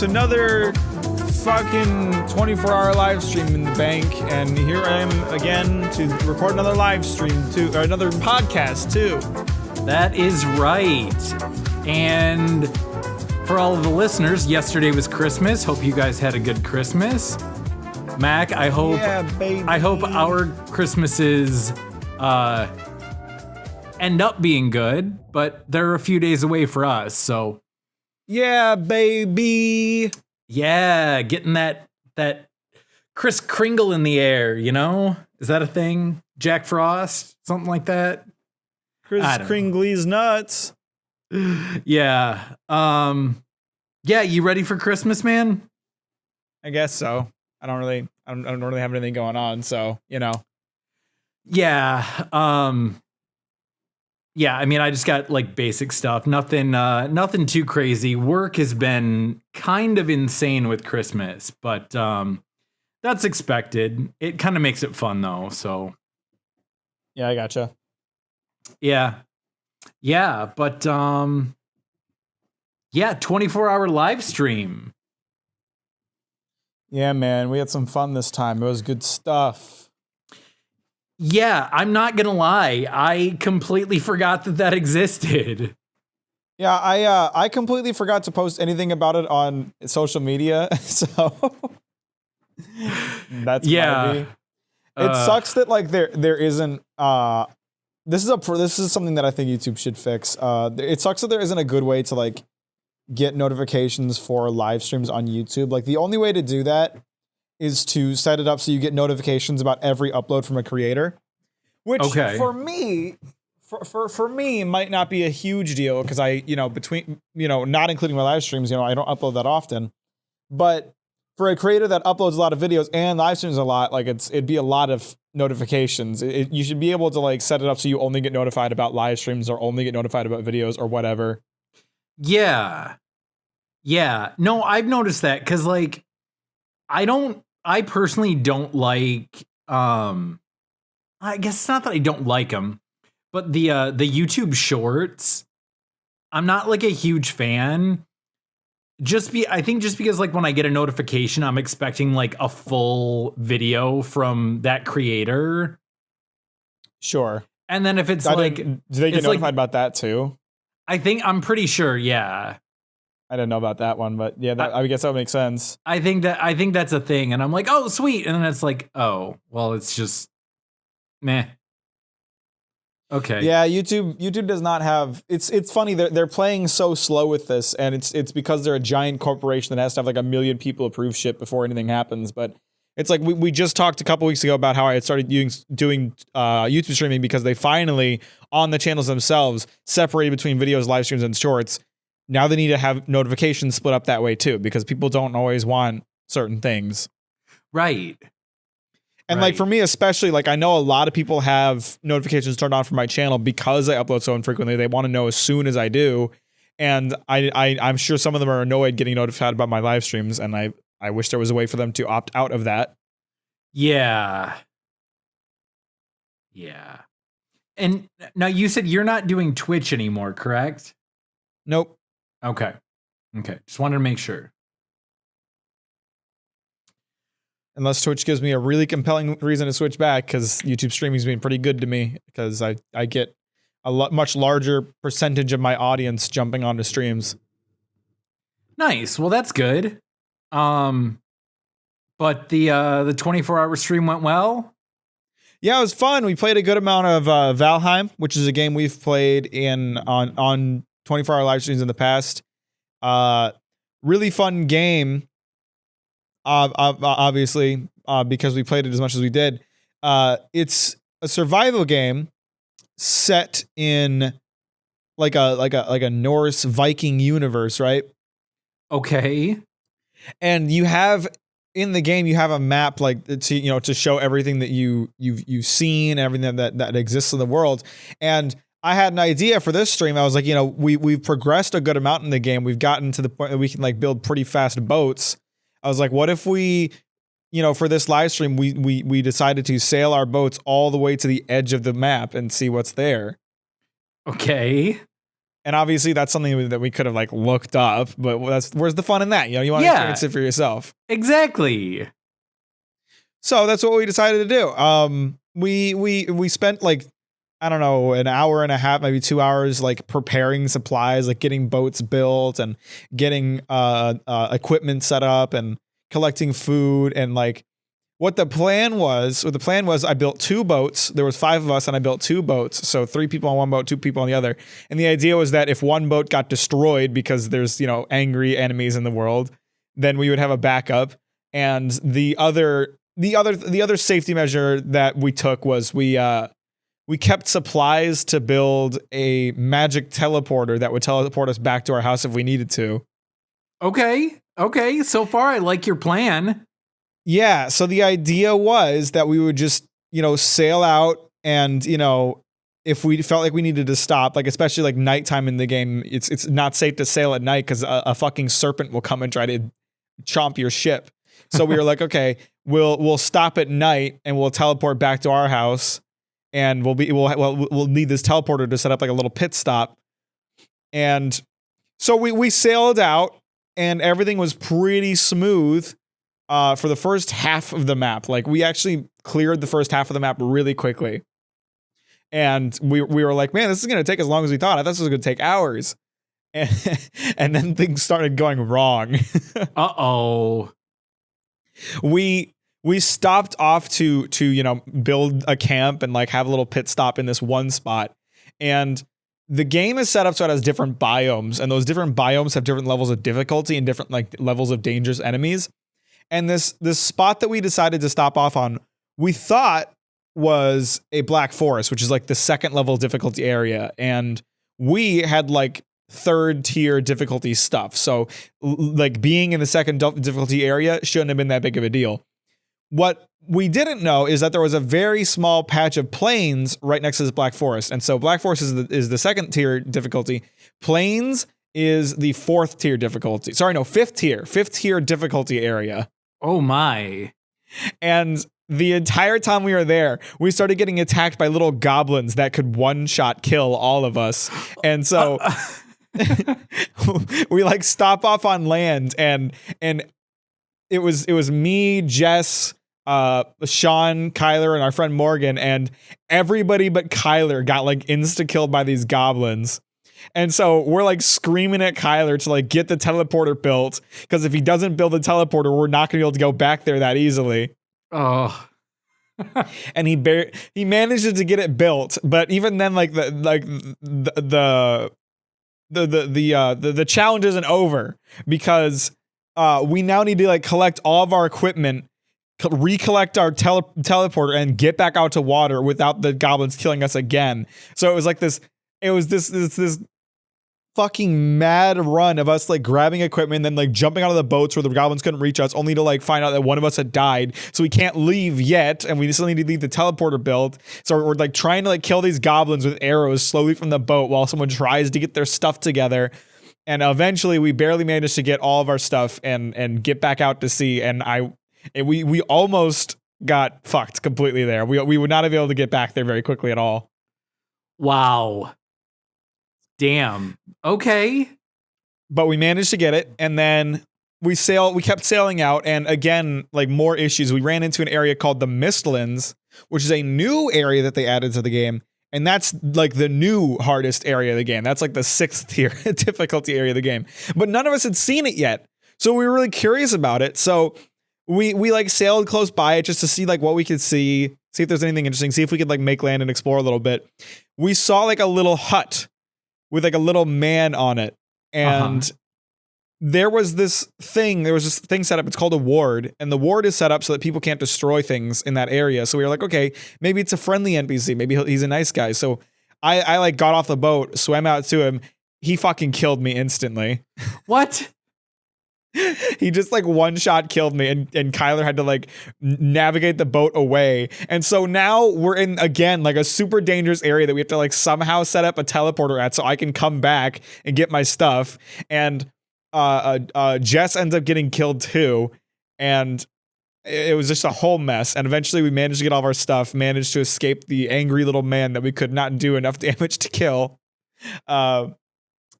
another fucking 24-hour live stream in the bank, and here I am again to record another live stream too, or another podcast too. That is right. And for all of the listeners, yesterday was Christmas. Hope you guys had a good Christmas. Mac, I hope our Christmases end up being good, but they're a few days away for us, so yeah, baby. Yeah, getting that Kris Kringle in the air, you know? Is that a thing? Jack Frost? Something like that? Kris Kringle's nuts. Yeah. Yeah, you ready for Christmas, man? I guess so. I don't really have anything going on, so, you know. Yeah. Yeah, I mean, I just got like basic stuff. Nothing too crazy. Work has been kind of insane with Christmas, but that's expected. It kind of makes it fun though, so. Yeah, I gotcha. Yeah. Yeah, but yeah, 24-hour live stream. Yeah, man, we had some fun this time. It was good stuff. Yeah, I'm not gonna lie. I completely forgot that existed. Yeah, I completely forgot to post anything about it on social media, so that's it sucks that like there isn't this is something that I think YouTube should fix. It sucks that there isn't a good way to like get notifications for live streams on YouTube. Like the only way to do that is to set it up so you get notifications about every upload from a creator, which for me might not be a huge deal because I, not including my live streams, I don't upload that often. But for a creator that uploads a lot of videos and live streams a lot, like it'd be a lot of notifications. You should be able to like set it up so you only get notified about live streams or only get notified about videos or whatever. Yeah. Yeah. No, I've noticed that because like I personally don't like, I guess it's not that I don't like them, but the YouTube shorts, I'm not like a huge fan. I think just because like when I get a notification, I'm expecting like a full video from that creator. Sure. And then if it's do they get notified about that too? I'm pretty sure. Yeah. I didn't know about that one, but yeah, I guess that would make sense. I think that's a thing, and I'm like, oh, sweet, and then it's like, oh, well, it's just, meh. Okay. Yeah, YouTube does not have. It's funny they're playing so slow with this, and it's because they're a giant corporation that has to have like 1 million people approve shit before anything happens. But it's like we just talked a couple weeks ago about how I had started doing YouTube streaming because they finally on the channels themselves separated between videos, live streams, and shorts. Now they need to have notifications split up that way too, because people don't always want certain things. Right. And like for me, especially, like I know a lot of people have notifications turned on for my channel because I upload so infrequently. They want to know as soon as I do. And I'm sure some of them are annoyed getting notified about my live streams. And I wish there was a way for them to opt out of that. Yeah. Yeah. And now you said you're not doing Twitch anymore, correct? Nope. Okay. Just wanted to make sure. Unless Twitch gives me a really compelling reason to switch back, because YouTube streaming has been pretty good to me, because I get a much larger percentage of my audience jumping onto streams. Nice. Well, that's good. But the 24-hour stream went well. Yeah, it was fun. We played a good amount of Valheim, which is a game we've played on 24-hour live streams in the past. Really fun game. Obviously, because we played it as much as we did. It's a survival game set in like a Norse Viking universe, right? Okay. And you have in the game, you have a map like to show everything that you've seen, everything that exists in the world. And I had an idea for this stream. I was like, we've progressed a good amount in the game. We've gotten to the point that we can like build pretty fast boats. I was like, what if we, for this live stream, we decided to sail our boats all the way to the edge of the map and see what's there. Okay. And obviously that's something that we could have like looked up, but where's the fun in that? You want to experience it for yourself. Exactly. So that's what we decided to do. We spent like, I don't know, an hour and a half, maybe 2 hours, like preparing supplies, like getting boats built and getting equipment set up and collecting food. And like what the plan was, I built 2 boats. There was 5 of us and I built 2 boats. So 3 people on one boat, 2 people on the other. And the idea was that if one boat got destroyed because there's, angry enemies in the world, then we would have a backup. And the other safety measure that we took was we kept supplies to build a magic teleporter that would teleport us back to our house if we needed to. Okay. So far, I like your plan. Yeah. So the idea was that we would just, sail out and, if we felt like we needed to stop, like especially like nighttime in the game, it's not safe to sail at night because a fucking serpent will come and try to chomp your ship. So we were like, okay, we'll stop at night and we'll teleport back to our house. And we'll need this teleporter to set up like a little pit stop. And so we sailed out and everything was pretty smooth for the first half of the map. Like we actually cleared the first half of the map really quickly. And we were like, man, this is going to take as long as we thought. I thought this was going to take hours. And then things started going wrong. Uh-oh. We stopped off to build a camp and like have a little pit stop in this one spot. And the game is set up so it has different biomes, and those different biomes have different levels of difficulty and different like levels of dangerous enemies. And this spot that we decided to stop off on, we thought was a black forest, which is like the second level difficulty area. And we had like 3rd tier difficulty stuff. So like being in the second difficulty area shouldn't have been that big of a deal. What we didn't know is that there was a very small patch of plains right next to this black forest. And so black forest is the 2nd tier difficulty. Plains is the 4th tier difficulty. Sorry, no, 5th tier difficulty area. Oh my. And the entire time we were there, we started getting attacked by little goblins that could one-shot kill all of us. And so we like stop off on land and it was me, Jess, Sean, Kyler, and our friend Morgan, and everybody but Kyler got like insta-killed by these goblins. And so we're like screaming at Kyler to like get the teleporter built, because if he doesn't build the teleporter, we're not gonna be able to go back there that easily. Oh. And he managed to get it built, but even then, like the challenge isn't over, because we now need to like collect all of our equipment, recollect our teleporter, and get back out to water without the goblins killing us again. So it was like this fucking mad run of us like grabbing equipment and then like jumping out of the boats where the goblins couldn't reach us, only to like find out that one of us had died, so we can't leave yet, and we still need to leave the teleporter built. So we're like trying to like kill these goblins with arrows slowly from the boat while someone tries to get their stuff together. And eventually we barely managed to get all of our stuff and get back out to sea. And we almost got fucked completely there. We would not have been able to get back there very quickly at all. Wow. Damn. Okay. But we managed to get it, and then we kept sailing out, and again, like more issues. We ran into an area called the Mistlands, which is a new area that they added to the game, and that's like the new hardest area of the game. That's like the 6th tier difficulty area of the game. But none of us had seen it yet, so we were really curious about it. So we like sailed close by it just to see like what we could see if there's anything interesting, see if we could like make land and explore a little bit. We saw like a little hut with like a little man on it. And there was this thing set up. It's called a ward. And the ward is set up so that people can't destroy things in that area. So we were like, okay, maybe it's a friendly NPC. Maybe he's a nice guy. So I like got off the boat, swam out to him. He fucking killed me instantly. What? He just like one shot killed me, and Kyler had to like navigate the boat away. And so now we're in again like a super dangerous area that we have to like somehow set up a teleporter at so I can come back and get my stuff. And Jess ends up getting killed too, and it was just a whole mess. And eventually we managed to get all of our stuff, managed to escape the angry little man that we could not do enough damage to kill.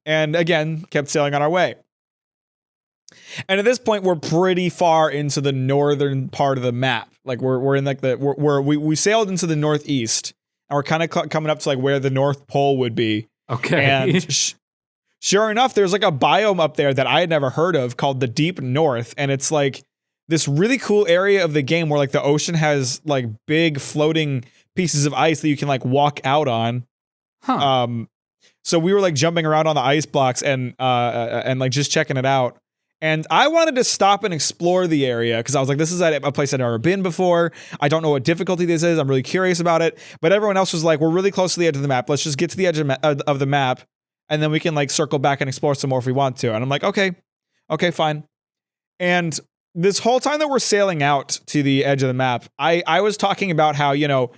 And again, kept sailing on our way. And at this point, we're pretty far into the northern part of the map. Like we're in like we sailed into the northeast, and we're kind of coming up to like where the North Pole would be. Okay. And sure enough, there's like a biome up there that I had never heard of called the Deep North, and it's like this really cool area of the game where like the ocean has like big floating pieces of ice that you can like walk out on. Huh. So we were like jumping around on the ice blocks and like just checking it out. And I wanted to stop and explore the area because I was like, this is a place I've never been before. I don't know what difficulty this is. I'm really curious about it. But everyone else was like, we're really close to the edge of the map. Let's just get to the edge of the map, and then we can like circle back and explore some more if we want to. And I'm like, okay, fine. And this whole time that we're sailing out to the edge of the map, I was talking about how, you know,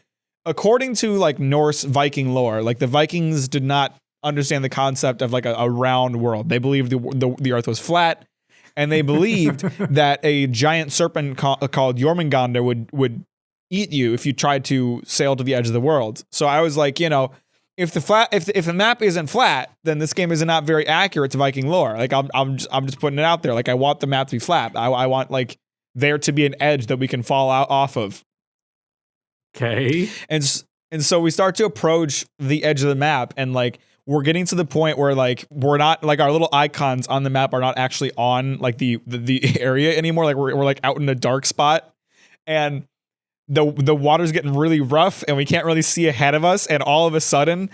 according to like Norse Viking lore, like the Vikings did not understand the concept of like a round world. They believed the earth was flat. And they believed that a giant serpent called Jormungandr would eat you if you tried to sail to the edge of the world. So I was like, you know, if the map isn't flat, then this game is not very accurate to Viking lore. Like I'm just putting it out there. Like I want the map to be flat. I want like there to be an edge that we can fall out off of. Okay. And so we start to approach the edge of the map, and like we're getting to the point where like we're not like our little icons on the map are not actually on like the area anymore. Like we're like out in a dark spot, and the water's getting really rough, and we can't really see ahead of us. And all of a sudden,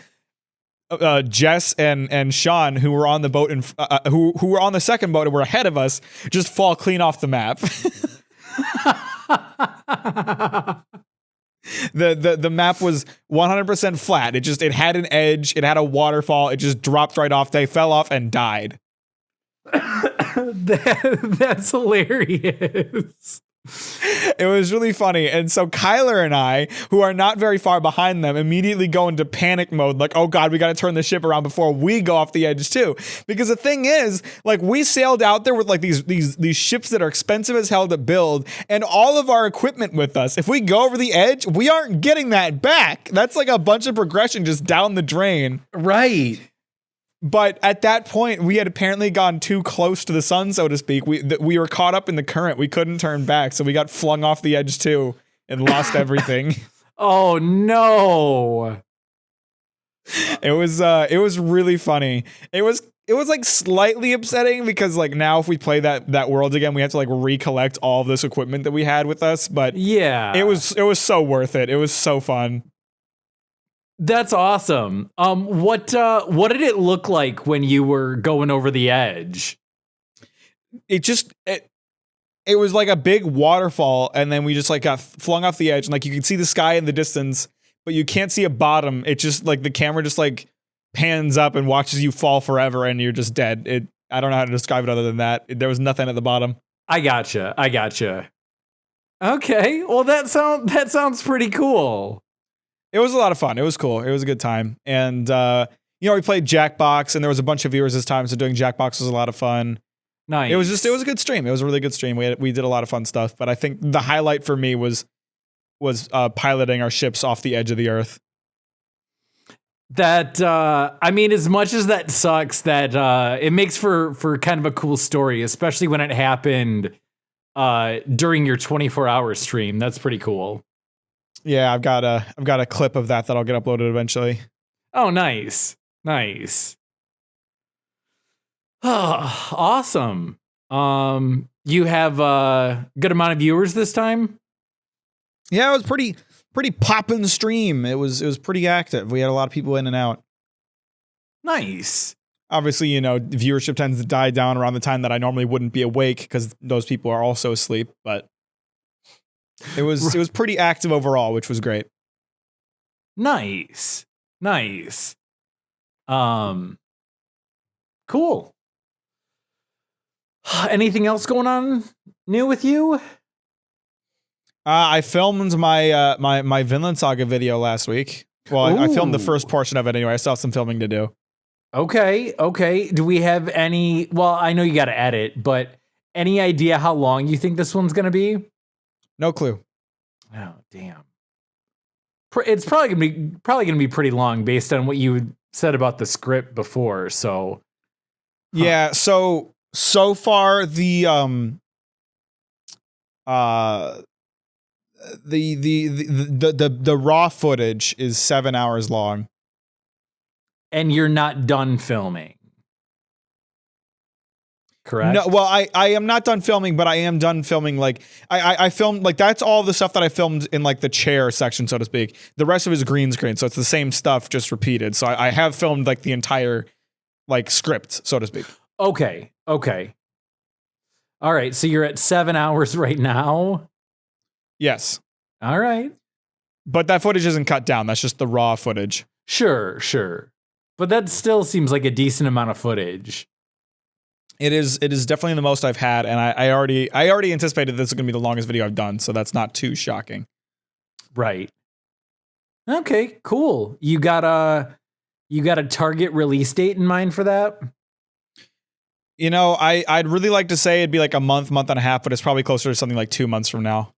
Jess and Sean, who were on the boat and who were on the second boat and were ahead of us, just fall clean off the map. The map was 100% flat. It had an edge. It had a waterfall. It just dropped right off. They fell off and died. That's hilarious. It was really funny. And so Kyler and I, who are not very far behind them, immediately go into panic mode. Like, oh God, we got to turn the ship around before we go off the edge too. Because the thing is, like, we sailed out there with like these ships that are expensive as hell to build and all of our equipment with us. If we go over the edge, we aren't getting that back. That's like a bunch of progression just down the drain. Right. But at that point, we had apparently gone too close to the sun, so to speak. We were caught up in the current. We couldn't turn back, so we got flung off the edge too and lost everything. Oh no! It was really funny. It was like slightly upsetting because like now if we play that world again, we have to like recollect all of this equipment that we had with us. But yeah, it was so worth it. It was so fun. That's awesome. What did it look like when you were going over the edge? It was like a big waterfall, and then we just like got flung off the edge, and like you can see the sky in the distance, but you can't see a bottom. It just like the camera just like pans up and watches you fall forever, and you're just dead. I don't know how to describe it other than that. There was nothing at the bottom. I gotcha. Okay, well that sounds pretty cool. It was a lot of fun. It was cool. It was a good time. And, we played Jackbox, and there was a bunch of viewers this time, so doing Jackbox was a lot of fun. Nice. It was a good stream. It was a really good stream. We did a lot of fun stuff, but I think the highlight for me was piloting our ships off the edge of the earth. That, I mean, as much as that sucks, that it makes for kind of a cool story, especially when it happened during your 24-hour stream. That's pretty cool. Yeah, I've got a clip of that that'll get uploaded eventually. Oh, nice. Oh, awesome. You have a good amount of viewers this time? Yeah, it was pretty poppin' stream. It was pretty active. We had a lot of people in and out. Nice. Obviously, viewership tends to die down around the time that I normally wouldn't be awake because those people are also asleep, but it was pretty active overall, which was great. Nice. Cool. Anything else going on new with you? I filmed my my Vinland Saga video last week. Well, I filmed the first portion of it anyway. I still have some filming to do. Okay. Do we have any? Well, I know you got to edit, but any idea how long you think this one's gonna be? No clue. Oh, damn. It's probably gonna be pretty long based on what you said about the script before. So Yeah, so far the the raw footage is 7 hours long. And you're not done filming. Correct? No, well, I am not done filming, but I am done filming. Like I filmed, like that's all the stuff that I filmed in like the chair section, so to speak. The rest of it is green screen, so it's the same stuff just repeated. So I have filmed like the entire like script, so to speak. Okay. All right, so you're at 7 hours right now? Yes. All right. But that footage isn't cut down. That's just the raw footage. Sure. But that still seems like a decent amount of footage. It is definitely the most I've had, and I already anticipated this is going to be the longest video I've done, so that's not too shocking. Right. Okay, cool. You got a target release date in mind for that? You know, I'd really like to say it'd be like a month and a half, but it's probably closer to something like 2 months from now.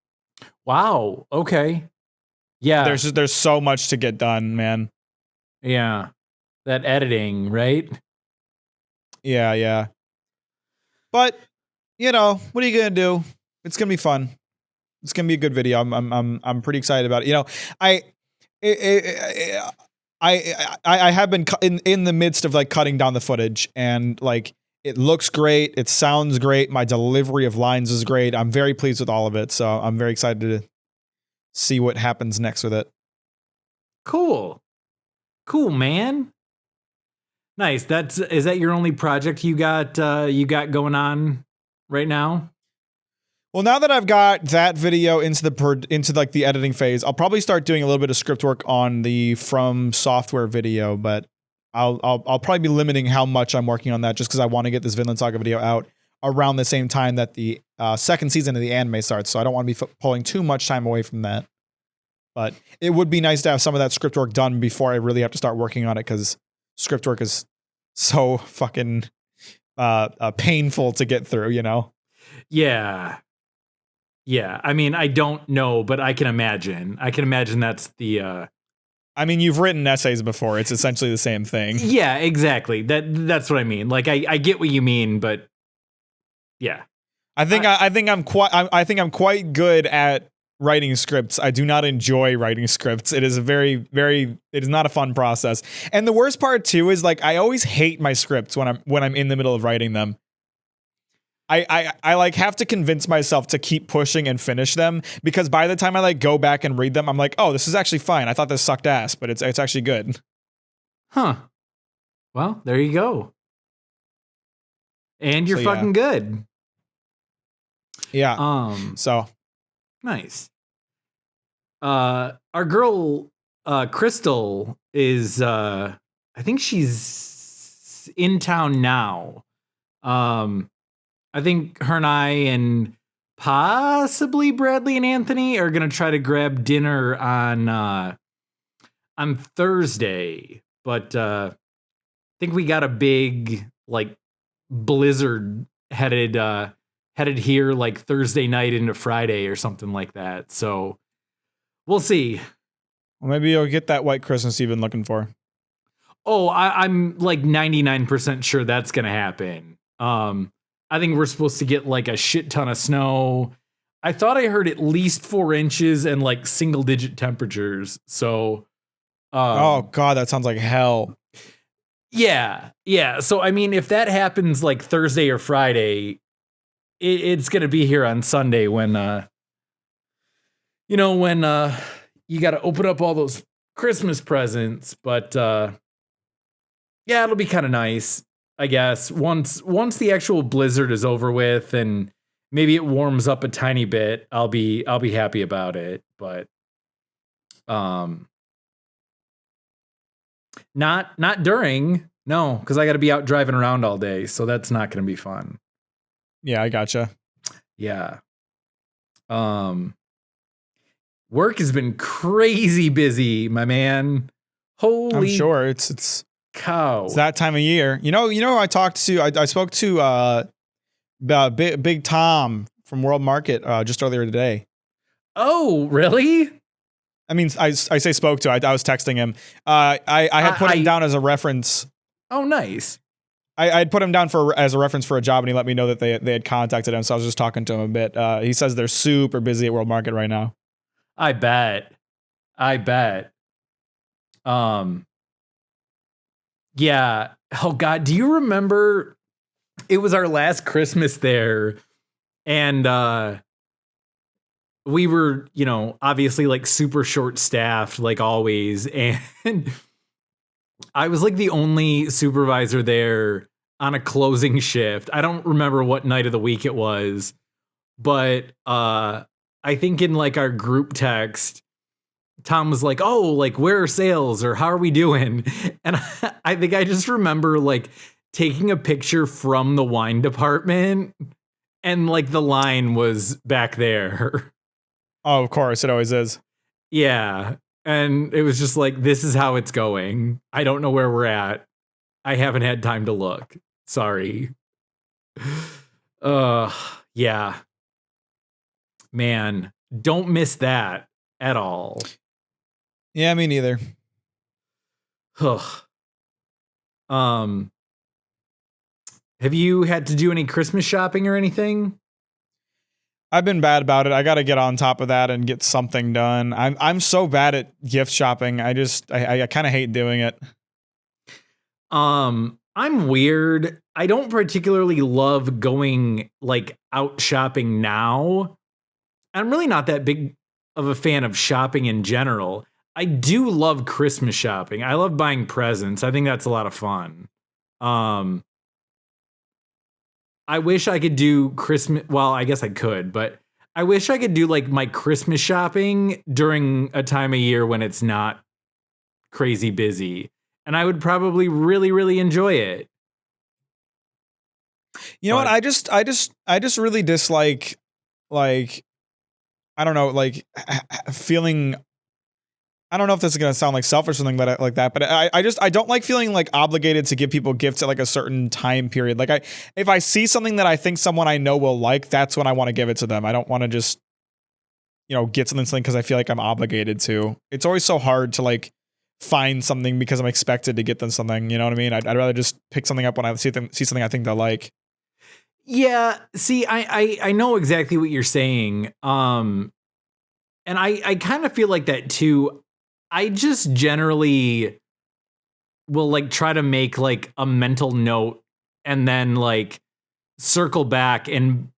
Wow. Okay. Yeah. There's so much to get done, man. Yeah. That editing, right? Yeah. But, you know, what are you gonna do? It's gonna be fun. It's gonna be a good video. I'm pretty excited about it. You know, I have been in the midst of like cutting down the footage, and like it looks great, it sounds great, my delivery of lines is great. I'm very pleased with all of it, so I'm very excited to see what happens next with it. Cool, man. Nice. Is that your only project you got going on right now? Well, now that I've got that video into like the editing phase, I'll probably start doing a little bit of script work on the From Software video, but I'll probably be limiting how much I'm working on that just because I want to get this Vinland Saga video out around the same time that the second season of the anime starts, so I don't want to be pulling too much time away from that. But it would be nice to have some of that script work done before I really have to start working on it, because script work is so fucking painful to get through, you know? Yeah. I mean, I don't know, but I can imagine. That's the. I mean, you've written essays before. It's essentially the same thing. Yeah, exactly. That's what I mean. Like, I get what you mean, but yeah. I think I'm quite good at writing scripts. I do not enjoy writing scripts. It is it is not a fun process. And the worst part too is like I always hate my scripts when I'm in the middle of writing them. I like have to convince myself to keep pushing and finish them, because by the time I like go back and read them, I'm like, oh, this is actually fine. I thought this sucked ass, but it's actually good. Huh. Well, there you go. And you're fucking good. Yeah. So nice. Our girl Crystal is I think she's in town now. I think her and I and possibly Bradley and Anthony are gonna try to grab dinner on Thursday, but I think we got a big like blizzard headed here like Thursday night into Friday or something like that. So we'll see. Well, maybe you'll get that white Christmas you've been looking for. Oh, I'm like 99% sure that's gonna happen. I think we're supposed to get like a shit ton of snow. I thought I heard at least 4 inches and like single digit temperatures. So, oh God, that sounds like hell. Yeah. So, I mean, if that happens like Thursday or Friday, it's going to be here on Sunday when, you got to open up all those Christmas presents. But, yeah, it'll be kind of nice, I guess. Once the actual blizzard is over with and maybe it warms up a tiny bit, I'll be happy about it. But, not during, no, because I got to be out driving around all day, so that's not going to be fun. Yeah, I gotcha. Yeah. Work has been crazy busy, my man. Holy, I'm sure it's cow. It's that time of year. You know, I spoke to Big Tom from World Market just earlier today. Oh, really? I mean, I say spoke to. I was texting him. I had put him down as a reference. Oh, nice. I'd put him down as a reference for a job, and he let me know that they had contacted him. So I was just talking to him a bit. He says they're super busy at World Market right now. I bet. Yeah. Oh God, do you remember? It was our last Christmas there, and we were, obviously like super short staffed, like always, and I was like the only supervisor there on a closing shift. I don't remember what night of the week it was, but I think in like our group text, Tom was like, "Oh, like where are sales or how are we doing?" And I think I just remember like taking a picture from the wine department and like the line was back there. Oh, of course, it always is. Yeah. And it was just like, this is how it's going. I don't know where we're at. I haven't had time to look. Sorry. Yeah. Man, don't miss that at all. Yeah, me neither. Ugh. Have you had to do any Christmas shopping or anything? I've been bad about it. I got to get on top of that and get something done. I'm so bad at gift shopping. I kind of hate doing it. I'm weird. I don't particularly love going like out shopping now. I'm really not that big of a fan of shopping in general. I do love Christmas shopping. I love buying presents. I think that's a lot of fun. I wish I could do Christmas. Well, I guess I could, but I wish I could do like my Christmas shopping during a time of year when it's not crazy busy. And I would probably really, really enjoy it. You know what? I just really dislike, like, I don't know, like feeling. I don't know if this is gonna sound like selfish or something like that, but I don't like feeling like obligated to give people gifts at like a certain time period. Like if I see something that I think someone I know will like, that's when I want to give it to them. I don't want to just, get something because I feel like I'm obligated to. It's always so hard to like find something because I'm expected to get them something. You know what I mean? I'd rather just pick something up when I see something I think they'll like. Yeah. See, I know exactly what you're saying. And I kind of feel like that too. I just generally will like try to make like a mental note and then like circle back and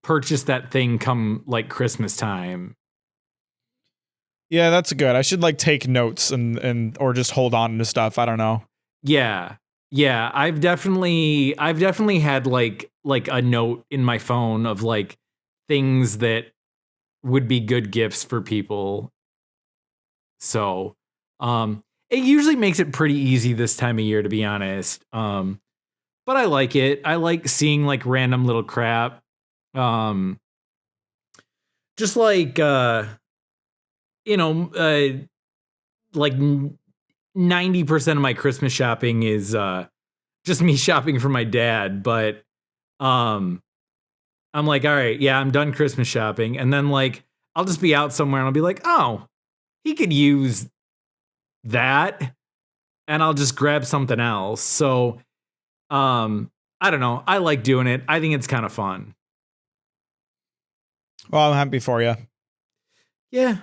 purchase that thing come like Christmas time. Yeah, that's good. I should like take notes and or just hold on to stuff. I don't know. Yeah. Yeah, I've definitely had like a note in my phone of like things that would be good gifts for people. So, it usually makes it pretty easy this time of year, to be honest. But I like it. I like seeing like random little crap. Just like, like 90% of my Christmas shopping is, just me shopping for my dad. But, I'm like, all right, yeah, I'm done Christmas shopping. And then like, I'll just be out somewhere and I'll be like, oh, he could use that, and I'll just grab something else. So, I don't know. I like doing it. I think it's kind of fun. Well, I'm happy for you. Yeah.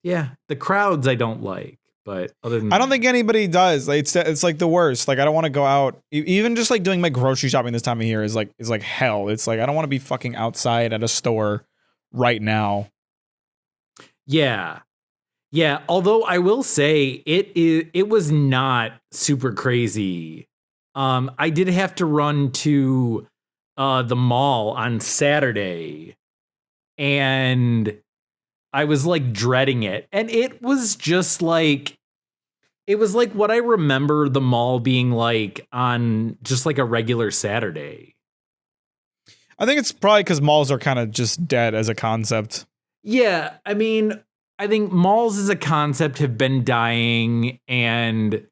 Yeah. The crowds I don't like, but other than I don't think anybody does. Like, it's like the worst. Like I don't want to go out. Even just like doing my grocery shopping this time of year is like hell. It's like I don't want to be fucking outside at a store right now. Yeah. Yeah, although I will say it was not super crazy. I did have to run to the mall on Saturday, and I was like dreading it. And it was just like what I remember the mall being like on just like a regular Saturday. I think it's probably because malls are kind of just dead as a concept. Yeah, I mean, I think malls as a concept have been dying, and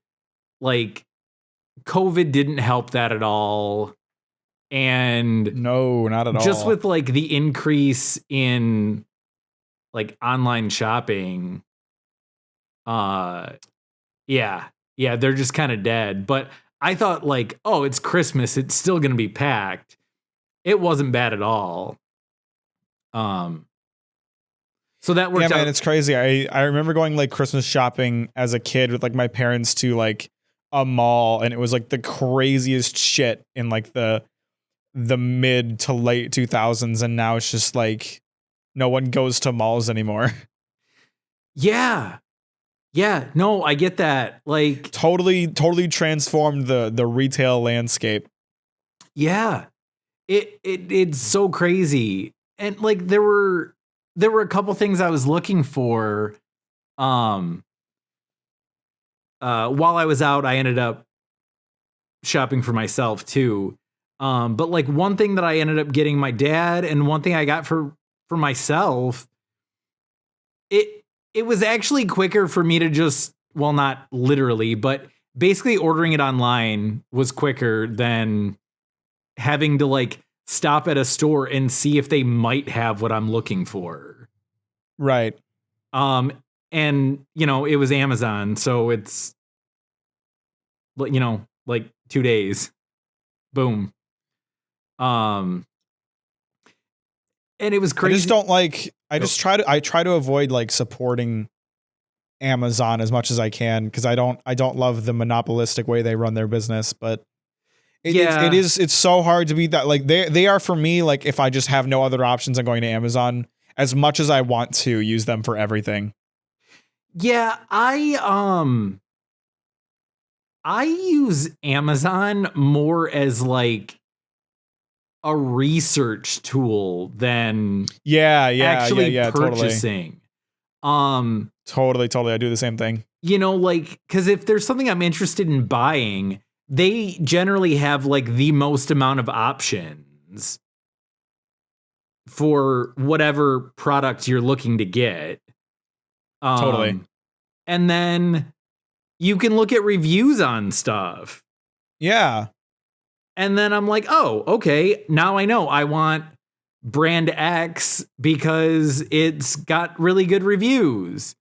like COVID didn't help that at all. And no, not at all. Just with like the increase in like online shopping, yeah, they're just kind of dead. But I thought like, oh, it's Christmas, it's still gonna be packed. It wasn't bad at all. So that worked out. Yeah, man, it's crazy. I remember going like Christmas shopping as a kid with like my parents to like a mall, and it was like the craziest shit in like the mid to late 2000s, and now it's just like no one goes to malls anymore. Yeah. Yeah, no, I get that. Like totally transformed the retail landscape. Yeah. It's so crazy. And like there were a couple things I was looking for. While I was out, I ended up shopping for myself too. But like one thing that I ended up getting my dad, and one thing I got for myself, it was actually quicker for me to just, well, not literally, but basically ordering it online was quicker than having to like stop at a store and see if they might have what I'm looking for. Right. And it was Amazon, so it's like 2 days. Boom. And it was crazy. I just don't like, I try to avoid like supporting Amazon as much as I can, because I don't love the monopolistic way they run their business, but it's so hard to beat that. Like they are for me, like if I just have no other options, I'm going to Amazon as much as I want to use them for everything. Yeah, I use Amazon more as like a research tool than actually purchasing. Totally. I do the same thing. Like, because if there's something I'm interested in buying, they generally have like the most amount of options for whatever product you're looking to get. Totally. And then you can look at reviews on stuff. Yeah. And then I'm like, oh, okay, now I know I want brand X because it's got really good reviews.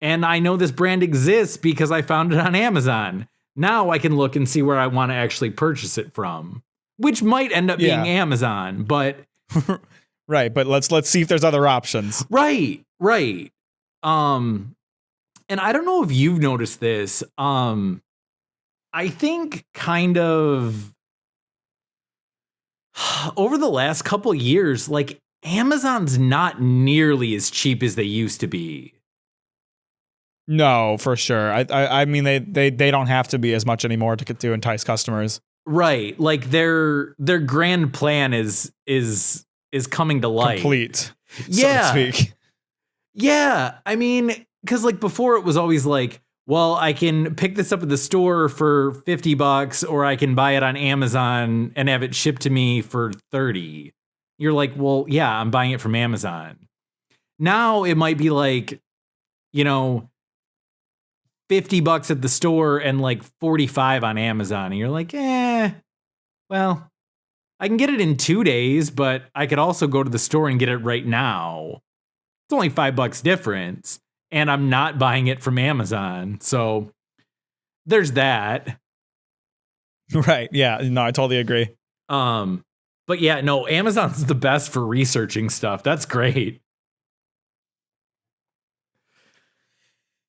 And I know this brand exists because I found it on Amazon. Now I can look and see where I want to actually purchase it from, which might end up being Amazon, but right, but let's see if there's other options. Right. And I don't know if you've noticed this. I think kind of over the last couple years, like Amazon's not nearly as cheap as they used to be. No, for sure. I mean they don't have to be as much anymore to entice customers. Right. Like their grand plan is coming to light. Complete. Yeah. So to speak. Yeah. I mean, because like before it was always like, well, I can pick this up at the store for $50 or I can buy it on Amazon and have it shipped to me for $30. You're like, well, yeah, I'm buying it from Amazon. Now it might be like, $50 at the store and like $45 on Amazon. And you're like, well, I can get it in 2 days, but I could also go to the store and get it right now. It's only $5 difference. And I'm not buying it from Amazon. So there's that. Right. Yeah. No, I totally agree. But yeah, no, Amazon's the best for researching stuff. That's great.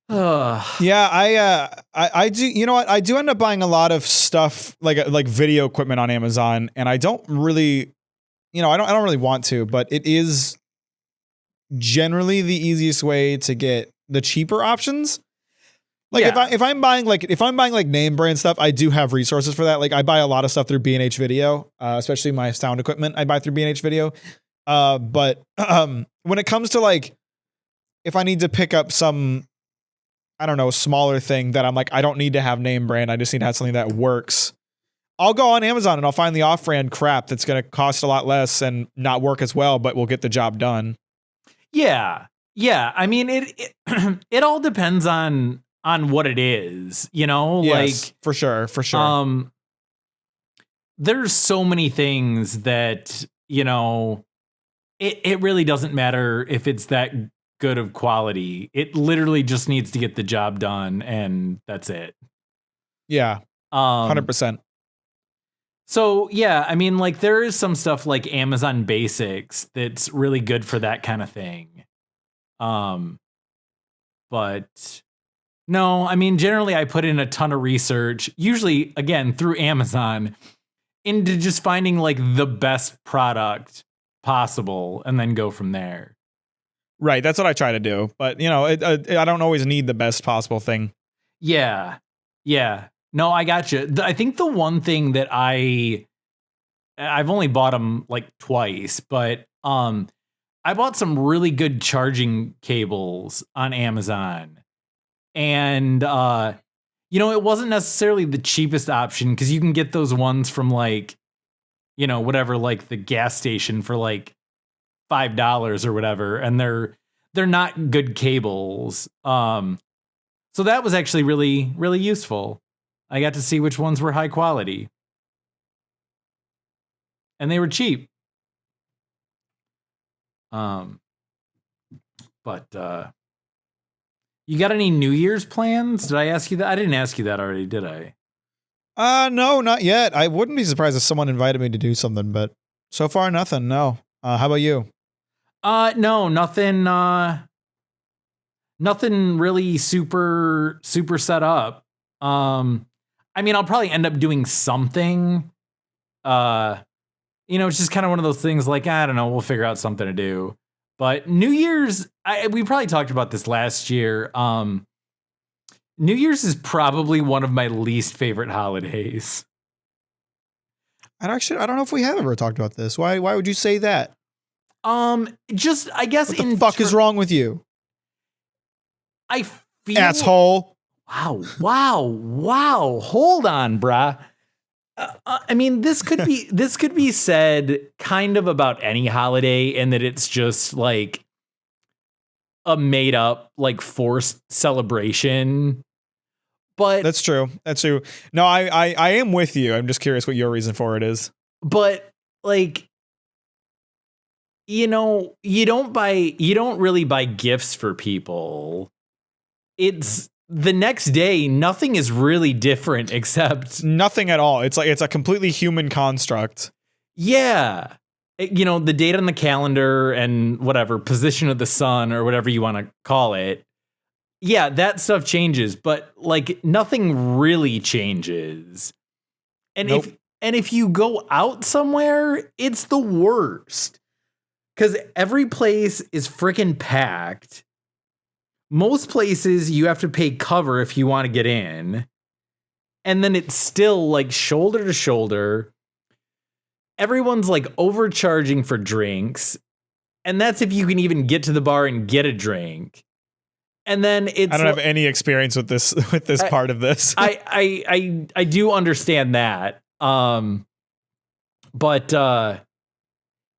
Yeah, I do. You know what? I do end up buying a lot of stuff like video equipment on Amazon, and I don't really, I don't really want to, but it is generally the easiest way to get the cheaper options. Like if I'm buying like name brand stuff, I do have resources for that. Like I buy a lot of stuff through B&H Video, especially my sound equipment I buy through B&H Video. But when it comes to like, if I need to pick up some, I don't know, smaller thing that I'm like, I don't need to have name brand, I just need to have something that works, I'll go on Amazon and I'll find the off-brand crap that's going to cost a lot less and not work as well, but will get the job done. Yeah. I mean, it all depends on what it is, Yes, like for sure. There's so many things that, it really doesn't matter if it's that good of quality. It literally just needs to get the job done, and that's it. Yeah. Um, 100%. So yeah, I mean, like there is some stuff like Amazon Basics that's really good for that kind of thing. But no, I mean, generally I put in a ton of research, usually again through Amazon, into just finding like the best product possible and then go from there. Right, that's what I try to do. But, I don't always need the best possible thing. Yeah. Yeah. No, I got you. I think the one thing that I've only bought them like twice, but I bought some really good charging cables on Amazon. And it wasn't necessarily the cheapest option because you can get those ones from like, whatever, like the gas station for like $5 or whatever, and they're not good cables. So that was actually really, really useful. I got to see which ones were high quality. And they were cheap. But you got any New Year's plans? Did I ask you that? I didn't ask you that already, did I? No, not yet. I wouldn't be surprised if someone invited me to do something, but so far nothing. No. How about you? No, nothing. Nothing really super set up. I mean, I'll probably end up doing something. It's just kind of one of those things. Like, I don't know, we'll figure out something to do. But New Year's, we probably talked about this last year. New Year's is probably one of my least favorite holidays. I don't know if we have ever talked about this. Why would you say that? Just I guess what the fuck is wrong with you? I feel asshole. Wow. Hold on, brah. I mean, this could be said kind of about any holiday, and that it's just like a made up, like forced celebration. But that's true. No, I am with you. I'm just curious what your reason for it is. But like, you don't really buy gifts for people. It's the next day, nothing is really different except nothing at all. It's like it's a completely human construct. Yeah. The date on the calendar and whatever position of the sun or whatever you want to call it. Yeah, that stuff changes, but like nothing really changes. And nope. if you go out somewhere, it's the worst. Cuz every place is freaking packed. Most places you have to pay cover if you want to get in. And then it's still like shoulder to shoulder. Everyone's like overcharging for drinks. And that's if you can even get to the bar and get a drink. And then it's I don't have any experience with this part of this. I do understand that. But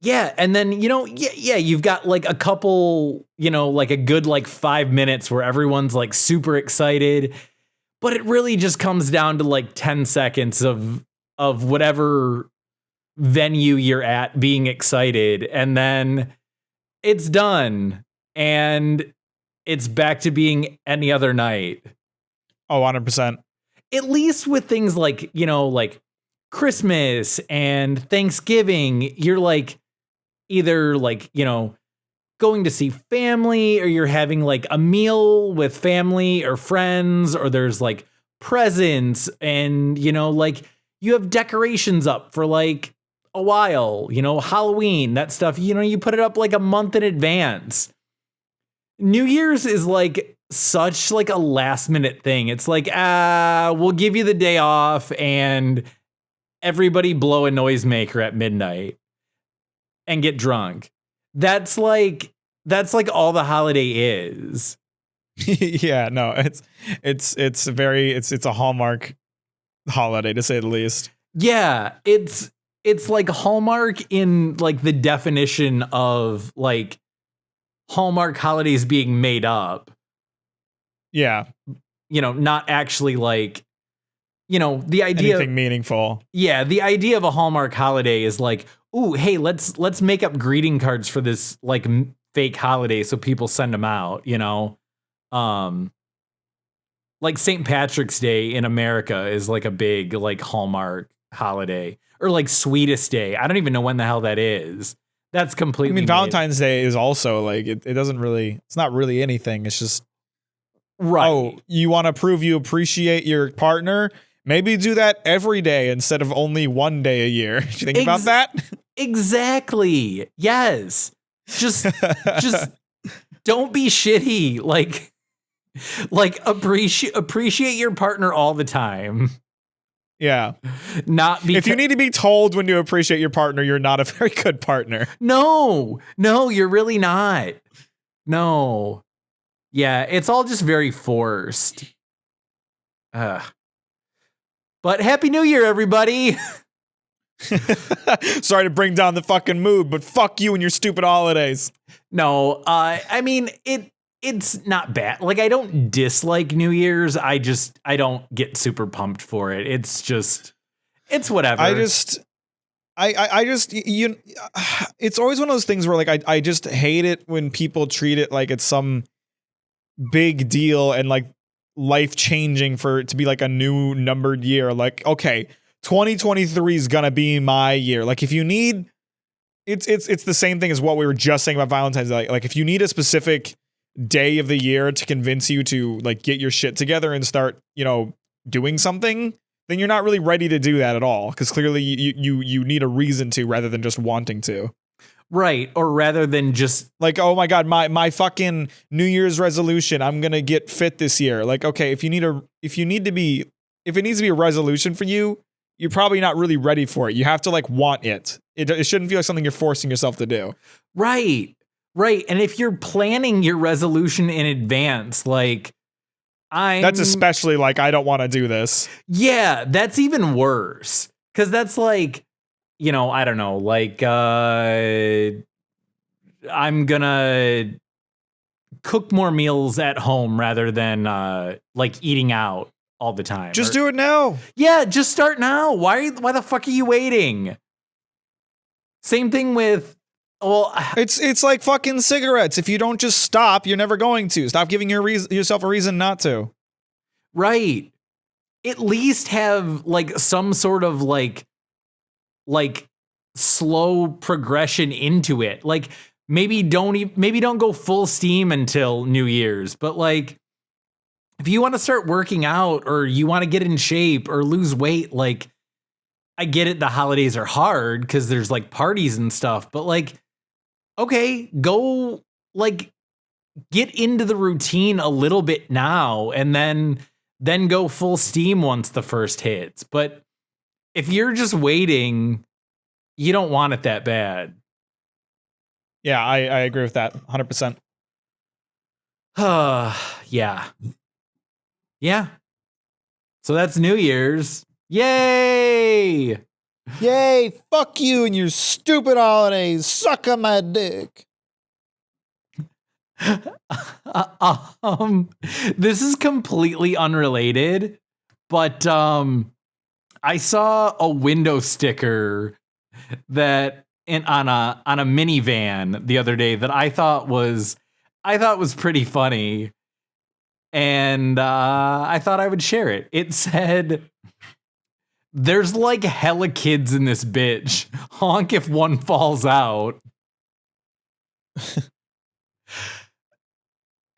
yeah, and then you've got like a couple, like a good like 5 minutes where everyone's like super excited, but it really just comes down to like 10 seconds of whatever venue you're at being excited, and then it's done and it's back to being any other night. Oh, 100%. At least with things like, like Christmas and Thanksgiving, you're like either like, going to see family, or you're having like a meal with family or friends, or there's like presents, and like you have decorations up for like a while, Halloween, that stuff, you put it up like a month in advance. New Year's is like such like a last minute thing. It's like, we'll give you the day off and everybody blow a noisemaker at midnight and get drunk. That's like all the holiday is. Yeah, no, it's a Hallmark holiday, to say the least. Yeah, it's like Hallmark in like the definition of like Hallmark holidays being made up. Yeah. Not actually like, the idea anything meaningful. Yeah, the idea of a Hallmark holiday is like, ooh, hey, let's make up greeting cards for this like fake holiday so people send them out, like St. Patrick's Day in America is like a big like Hallmark holiday, or like Sweetest Day. I don't even know when the hell that is. That's completely. I mean, made. Valentine's Day is also like it doesn't really. It's not really anything. It's just right. Oh, you want to prove you appreciate your partner? Maybe do that every day instead of only one day a year. Did you think about that? Exactly. Yes. Just don't be shitty. Like appreciate your partner all the time. Yeah. Not because if you need to be told when to appreciate your partner, you're not a very good partner. No, you're really not. No. Yeah, it's all just very forced. But Happy New Year, everybody. Sorry to bring down the fucking mood, but fuck you and your stupid holidays. No, I mean, it's not bad. Like, I don't dislike New Year's. I don't get super pumped for it. It's whatever. It's always one of those things where like I just hate it when people treat it like it's some big deal and like life changing for it to be like a new numbered year. Like, okay, 2023 is gonna be my year. Like, if you need, it's the same thing as what we were just saying about Valentine's Day. Like if you need a specific day of the year to convince you to like get your shit together and start, doing something, then you're not really ready to do that at all. Because clearly you need a reason to rather than just wanting to. Right. Or rather than just like, oh my God, my fucking New Year's resolution, I'm going to get fit this year. Like, okay, if it needs to be a resolution for you, you're probably not really ready for it. You have to like want it. It shouldn't feel like something you're forcing yourself to do. Right. Right. And if you're planning your resolution in advance, like that's especially like, I don't want to do this. Yeah, that's even worse. Cause that's like, I don't know, like I'm gonna cook more meals at home rather than like eating out all the time. Just do it now. Yeah, just start now. Why the fuck are you waiting? Same thing with it's like fucking cigarettes. If you don't just stop, you're never going to. Stop giving yourself a reason not to. Right. At least have like some sort of like slow progression into it. Like maybe don't go full steam until New Year's, but like if you want to start working out or you want to get in shape or lose weight, like I get it, the holidays are hard because there's like parties and stuff, but like, okay, go like get into the routine a little bit now and then go full steam once the first hits. But if you're just waiting, you don't want it that bad. Yeah, I agree with that 100%. Yeah. Yeah. So that's New Year's. Yay! Yay! Fuck you and your stupid holidays. Suck on my dick. This is completely unrelated, but I saw a window sticker that on a minivan the other day that I thought was pretty funny, and I thought I would share it. It said, "There's like hella kids in this bitch. Honk if one falls out."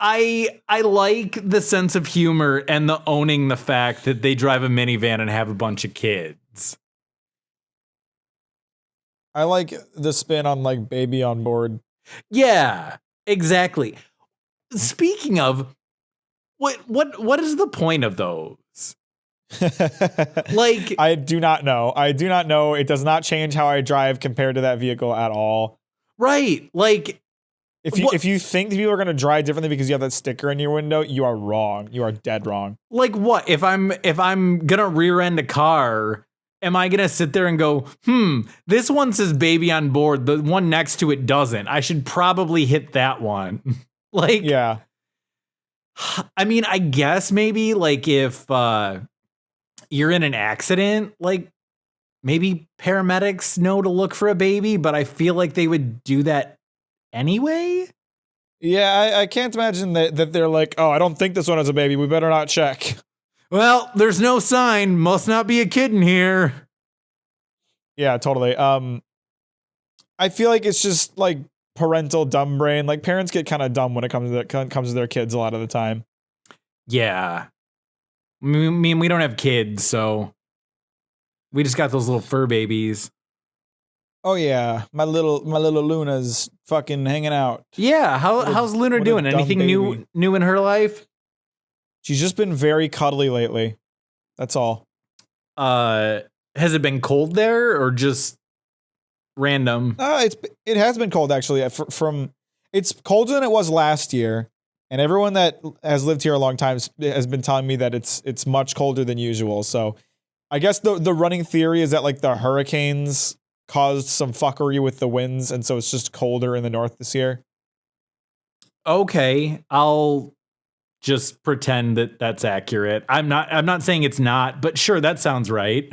I like the sense of humor and the owning the fact that they drive a minivan and have a bunch of kids. I like the spin on like baby on board. Yeah, exactly. Speaking of, what is the point of those? Like, I do not know. It does not change how I drive compared to that vehicle at all. Right. Like, if you think people are going to drive differently because you have that sticker in your window, you are wrong. You are dead wrong. Like what? If I'm going to rear end a car, am I going to sit there and go, this one says baby on board, the one next to it doesn't. I should probably hit that one. Like, yeah. I mean, I guess maybe like if you're in an accident, like maybe paramedics know to look for a baby, but I feel like they would do that anyway. Yeah, I can't imagine that they're like, oh, I don't think this one has a baby. We better not check. Well, there's no sign. Must not be a kid in here. Yeah, totally. I feel like it's just like parental dumb brain. Like parents get kind of dumb when it comes to their kids a lot of the time. Yeah. I mean, we don't have kids, so we just got those little fur babies. Oh yeah, my little Luna's fucking hanging out. Yeah, how's Luna doing? Anything new in her life? She's just been very cuddly lately. That's all. Has it been cold there or just random? It has been cold actually. It's colder than it was last year, and everyone that has lived here a long time has been telling me that it's much colder than usual. So, I guess the running theory is that like the hurricanes caused some fuckery with the winds, and so it's just colder in the north this year. Okay, I'll just pretend that that's accurate. I'm not saying it's not, but sure, that sounds right.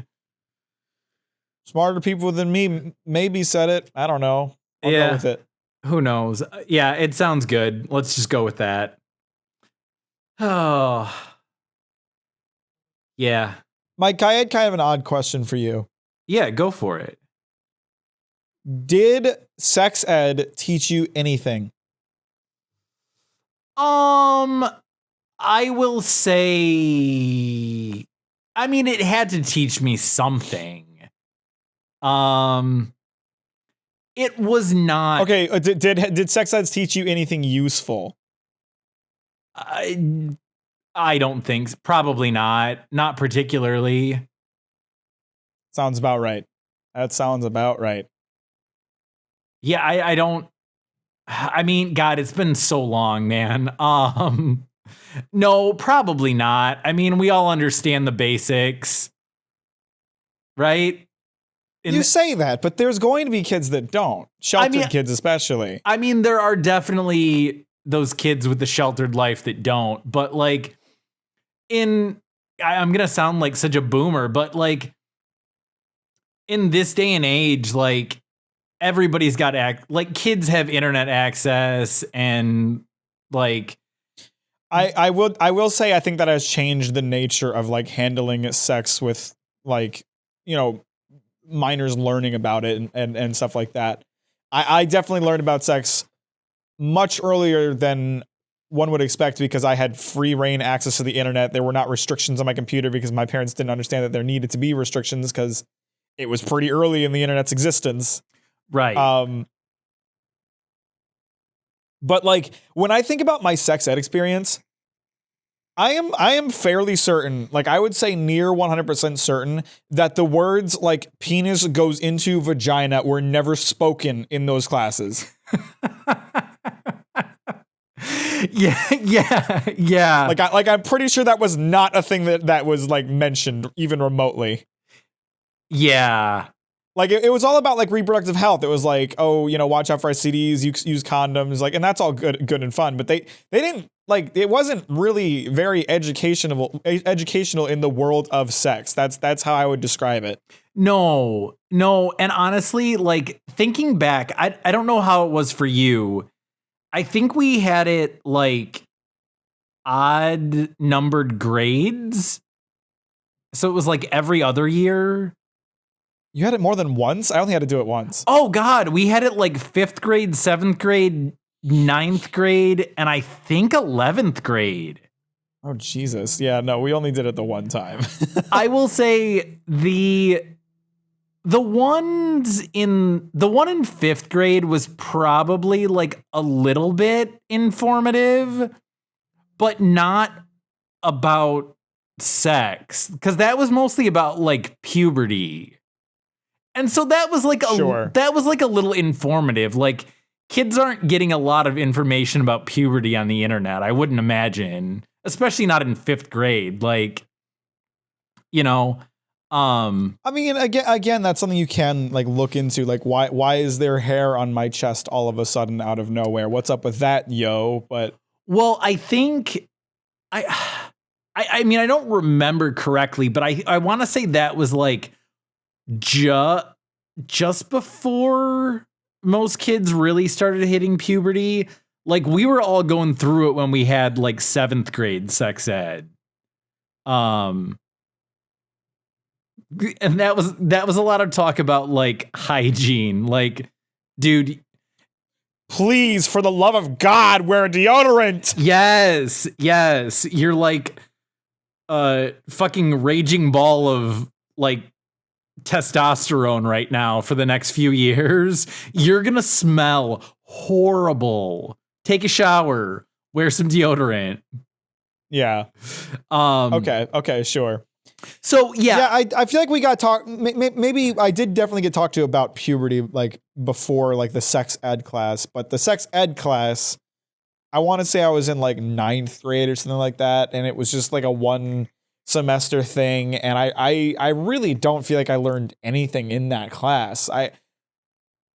Smarter people than me maybe said it. I don't know. I'll go with it. Who knows? Yeah, it sounds good. Let's just go with that. Oh. Yeah. Mike, I had kind of an odd question for you. Yeah, go for it. Did sex ed teach you anything? I will say, I mean, it had to teach me something. It was not. Okay, did sex ed teach you anything useful? I don't think. Probably not. Not particularly. Sounds about right. That sounds about right. Yeah, I don't. I mean, God, it's been so long, man. No, probably not. I mean, we all understand the basics, right? You say that, but there's going to be kids that don't. Sheltered kids especially. I mean, there are definitely those kids with the sheltered life that don't. But like, I'm going to sound like such a boomer, but like, in this day and age, like, everybody's got like kids have internet access and like I will say I think that has changed the nature of like handling sex with like, you know, minors learning about it and stuff like that. I definitely learned about sex much earlier than one would expect because I had free reign access to the internet. There were not restrictions on my computer because my parents didn't understand that there needed to be restrictions because it was pretty early in the internet's existence. Right. But like when I think about my sex ed experience, I am fairly certain, like I would say near 100% certain that the words like penis goes into vagina were never spoken in those classes. Yeah. Like I'm pretty sure that was not a thing that was like mentioned even remotely. Yeah. Like it was all about like reproductive health. It was like, oh, you know, watch out for STDs, use condoms, like, and that's all good and fun. But they didn't like it wasn't really very educational in the world of sex. That's how I would describe it. No, and honestly, like thinking back, I don't know how it was for you. I think we had it like odd numbered grades, so it was like every other year. You had it more than once? I only had to do it once. Oh, God. We had it like 5th grade, 7th grade, 9th grade, and I think 11th grade. Oh, Jesus. Yeah, no, we only did it the one time. I will say the one in 5th grade was probably like a little bit informative, but not about sex, because that was mostly about like puberty. And so that was like a little informative. Like kids aren't getting a lot of information about puberty on the internet, I wouldn't imagine, especially not in 5th grade. Like, you know, I mean, again, that's something you can like look into. Like, why is there hair on my chest all of a sudden out of nowhere? What's up with that, yo? But well, I think I mean, I don't remember correctly, but I want to say that was like just before most kids really started hitting puberty. like we were all going through it when we had like 7th grade sex ed. And that was a lot of talk about like hygiene. Like, dude, please, for the love of God, wear a deodorant. Yes. You're like a fucking raging ball of like testosterone right now for the next few years. You're gonna smell horrible. Take a shower, wear some deodorant. Yeah. Okay, sure. So yeah, I feel like we got talked. Maybe I did definitely get talked to about puberty like before like the sex ed class, but the sex ed class, I want to say I was in like 9th grade or something like that, and it was just like a 1 semester thing, and I really don't feel like I learned anything in that class.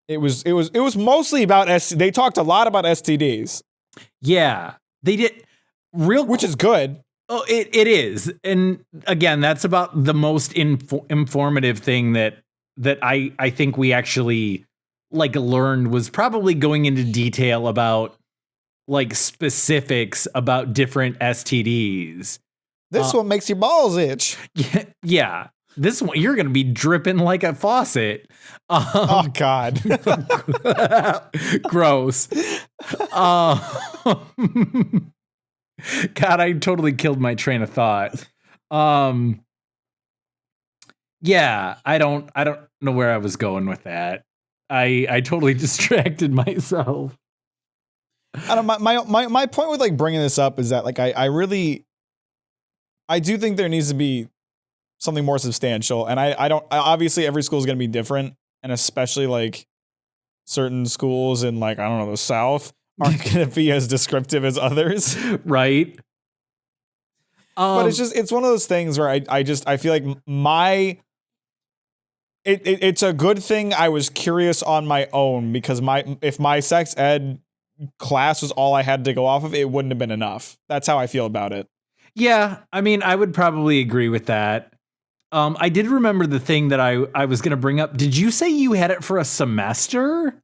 It was mostly about they talked a lot about STDs. Yeah, they did which is good. Oh, it is. And again, that's about the most informative thing that I think we actually like learned, was probably going into detail about like specifics about different STDs. This one makes your balls itch. Yeah. This one, you're going to be dripping like a faucet. Oh, God. Gross. God, I totally killed my train of thought. Yeah, I don't know where I was going with that. I totally distracted myself. I don't. My point with like bringing this up is that like I do think there needs to be something more substantial, and obviously every school is going to be different, and especially like certain schools in like, I don't know, the South aren't going to be as descriptive as others. Right. But it's one of those things where I feel like it's a good thing I was curious on my own, because if my sex ed class was all I had to go off of, it wouldn't have been enough. That's how I feel about it. Yeah, I mean, I would probably agree with that. I did remember the thing that I was going to bring up. Did you say you had it for a semester?